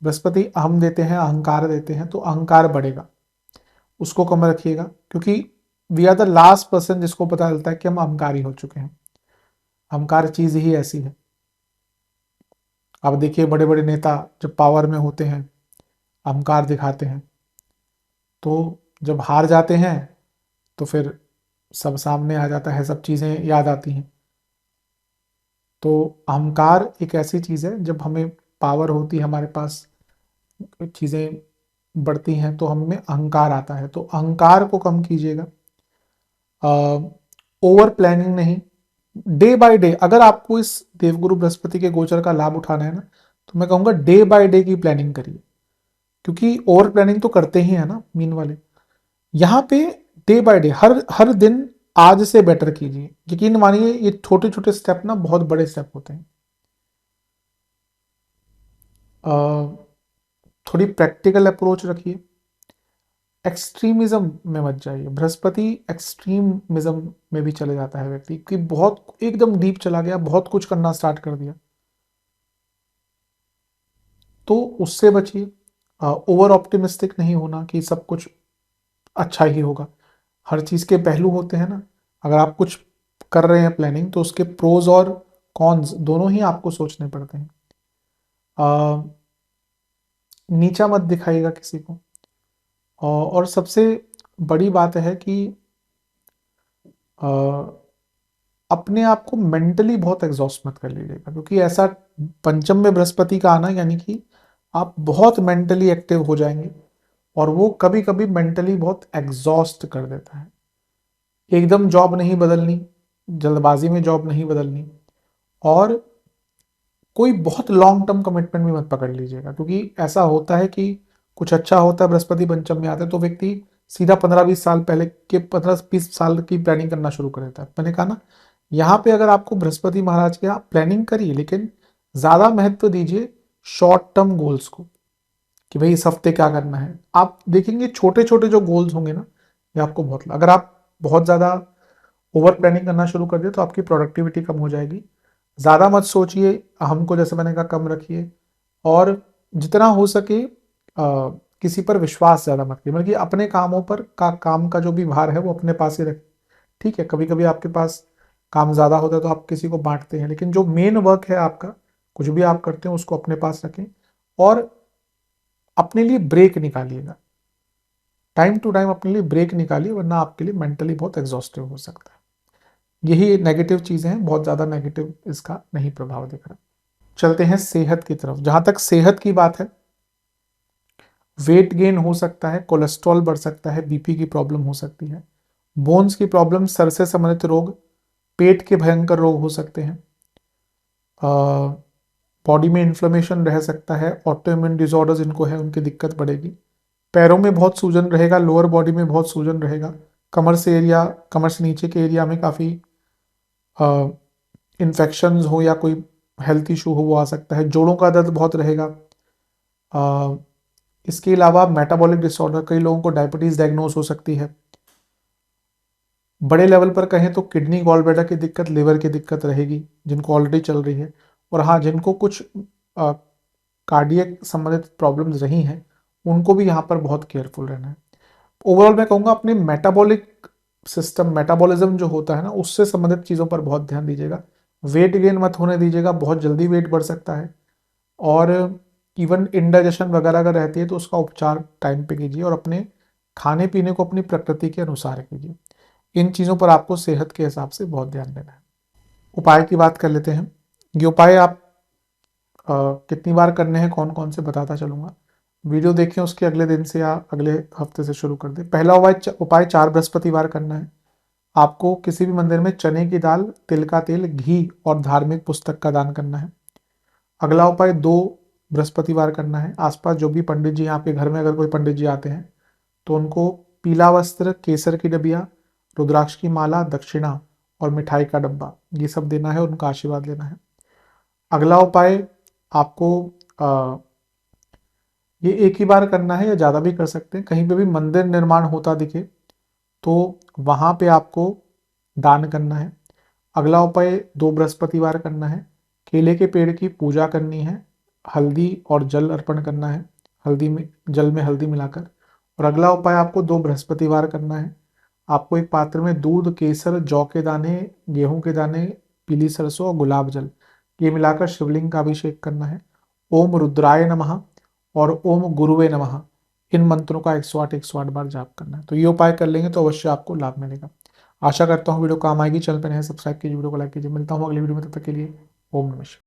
बृहस्पति अहम देते हैं, अहंकार देते हैं, तो अहंकार बढ़ेगा, उसको कम रखिएगा, क्योंकि we are the last person जिसको पता चलता है कि हम अहंकारी हो चुके हैं। अहंकार चीज ही ऐसी है। आप देखिए बड़े बड़े नेता जब पावर में होते हैं, अहंकार दिखाते हैं, तो जब हार जाते हैं तो फिर सब सामने आ जाता है, सब चीजें याद आती हैं। तो अहंकार एक ऐसी चीज है, जब हमें पावर होती है, हमारे पास चीजें बढ़ती हैं, तो हमें अहंकार आता है, तो अहंकार को कम कीजिएगा। ओवर प्लानिंग नहीं, डे बाय डे, अगर आपको इस देवगुरु बृहस्पति के गोचर का लाभ उठाना है ना, तो मैं कहूंगा डे बाय डे की प्लानिंग करिए, क्योंकि ओवर प्लानिंग तो करते ही है ना मीन वाले। यहाँ पे डे बाय डे, हर हर दिन आज से बेटर कीजिए। यकीन मानिए ये छोटे छोटे स्टेप ना बहुत बड़े स्टेप होते हैं। थोड़ी प्रैक्टिकल अप्रोच रखिए, एक्सट्रीमिज्म में मत जाइए। बृहस्पति एक्सट्रीमिज्म में भी चले जाता है व्यक्ति कि बहुत एकदम डीप चला गया, बहुत कुछ करना स्टार्ट कर दिया, तो उससे बचिए। ओवर ऑप्टिमिस्टिक नहीं होना कि सब कुछ अच्छा ही होगा, हर चीज़ के पहलू होते हैं ना। अगर आप कुछ कर रहे हैं प्लानिंग, तो उसके प्रोज और कॉन्स दोनों ही आपको सोचने पड़ते हैं। नीचा मत दिखाइएगा किसी को। और सबसे बड़ी बात है कि अ, अपने आप को मेंटली बहुत एग्जॉस्ट मत कर लीजिएगा, क्योंकि ऐसा पंचम में बृहस्पति का आना यानी कि आप बहुत मेंटली एक्टिव हो जाएंगे, और वो कभी कभी मेंटली बहुत एग्जॉस्ट कर देता है। एकदम जॉब नहीं बदलनी, जल्दबाजी में जॉब नहीं बदलनी, और कोई बहुत लॉन्ग टर्म कमिटमेंट भी मत पकड़ लीजिएगा, क्योंकि ऐसा होता है कि कुछ अच्छा होता है, बृहस्पति पंचम में आते हैं, तो व्यक्ति सीधा 15-20 साल पहले के 15-20 साल की प्लानिंग करना शुरू कर देता है। मैंने कहा ना, यहाँ पे अगर आपको बृहस्पति महाराज की, आप प्लानिंग करिए, लेकिन ज्यादा महत्व दीजिए शॉर्ट टर्म गोल्स को, कि भाई इस हफ्ते क्या करना है। आप देखेंगे छोटे छोटे जो गोल्स होंगे ना, ये आपको बहुत, अगर आप बहुत ज्यादा ओवर प्लानिंग करना शुरू कर दिए तो आपकी प्रोडक्टिविटी कम हो जाएगी। ज़्यादा मत सोचिए, हमको जैसे मैंने कहा कम रखिए, और जितना हो सके किसी पर विश्वास ज़्यादा मत कीजिए, बल्कि अपने कामों पर काम का जो भी भार है वो अपने पास ही रखें। ठीक है, कभी कभी आपके पास काम ज़्यादा होता है तो आप किसी को बांटते हैं, लेकिन जो मेन वर्क है आपका, कुछ भी आप करते हैं उसको अपने पास रखें, और अपने लिए ब्रेक निकालिएगा, टाइम टू टाइम अपने लिए ब्रेक निकालिए, वरना आपके लिए मेंटली बहुत एग्जॉस्टिव हो सकता है। यही नेगेटिव चीज़ें हैं, बहुत ज़्यादा नेगेटिव इसका नहीं प्रभाव दिख रहा। चलते हैं सेहत की तरफ। जहाँ तक सेहत की बात है, वेट गेन हो सकता है, कोलेस्ट्रॉल बढ़ सकता है, बीपी की प्रॉब्लम हो सकती है, बोन्स की प्रॉब्लम, सर से संबंधित रोग, पेट के भयंकर रोग हो सकते हैं, बॉडी में इन्फ्लेमेशन रह सकता है, ऑटोइम्यून डिसऑर्डर्स इनको है उनकी दिक्कत बढ़ेगी, पैरों में बहुत सूजन रहेगा, लोअर बॉडी में बहुत सूजन रहेगा, कमर से नीचे के एरिया में काफ़ी इन्फेक्शंस हो या कोई हेल्थ इशू हो वो आ सकता है, जोड़ों का दर्द बहुत रहेगा। इसके अलावा मेटाबॉलिक डिसऑर्डर, कई लोगों को डायबिटीज़ डायग्नोस हो सकती है। बड़े लेवल पर कहें तो किडनी, गॉल ब्लैडर की दिक्कत, लिवर की दिक्कत रहेगी जिनको ऑलरेडी चल रही है। और हाँ, जिनको कुछ कार्डियक संबंधित प्रॉब्लम्स रही हैं उनको भी यहाँ पर बहुत केयरफुल रहना है। ओवरऑल मैं कहूँगा अपने मेटाबॉलिक सिस्टम, मेटाबॉलिज्म जो होता है ना, उससे संबंधित चीज़ों पर बहुत ध्यान दीजिएगा। वेट गेन मत होने दीजिएगा, बहुत जल्दी वेट बढ़ सकता है। और इवन इंडाइजेशन वगैरह अगर रहती है तो उसका उपचार टाइम पे कीजिए और अपने खाने पीने को अपनी प्रकृति के अनुसार कीजिए। इन चीज़ों पर आपको सेहत के हिसाब से बहुत ध्यान देना है। उपाय की बात कर लेते हैं। ये उपाय आप कितनी बार करने हैं, कौन कौन से बताता चलूँगा। वीडियो देखें, उसके अगले दिन से या अगले हफ्ते से शुरू कर दें। पहला उपाय 4 बृहस्पतिवार करना है। आपको किसी भी मंदिर में चने की दाल, तिल का तेल, घी और धार्मिक पुस्तक का दान करना है। अगला उपाय 2 बृहस्पतिवार करना है। आसपास जो भी पंडित जी, आपके घर में अगर कोई पंडित जी आते हैं तो उनको पीला वस्त्र, केसर की डबिया, रुद्राक्ष की माला, दक्षिणा और मिठाई का डब्बा, ये सब देना है, उनका आशीर्वाद लेना है। अगला उपाय आपको ये एक ही बार करना है या ज़्यादा भी कर सकते हैं। कहीं पे भी मंदिर निर्माण होता दिखे तो वहाँ पे आपको दान करना है। अगला उपाय 2 बृहस्पतिवार करना है। केले के पेड़ की पूजा करनी है, हल्दी और जल अर्पण करना है, हल्दी में जल में हल्दी मिलाकर। और अगला उपाय आपको 2 बृहस्पतिवार करना है। आपको एक पात्र में दूध, केसर, जौ के दाने, गेहूं के दाने, पीली सरसों और गुलाब जल, ये मिलाकर शिवलिंग का अभिषेक करना है। ओम रुद्राय नमः और ओम गुरुवे नमः, इन मंत्रों का 108 बार जाप करना है। तो ये उपाय कर लेंगे तो अवश्य आपको लाभ मिलेगा। आशा करता हूँ वीडियो काम आएगी। चैनल पर नए सब्सक्राइब कीजिए, वीडियो को लाइक कीजिए। मिलता हूँ अगली वीडियो में, तब तक के लिए ओम नमः शिवाय।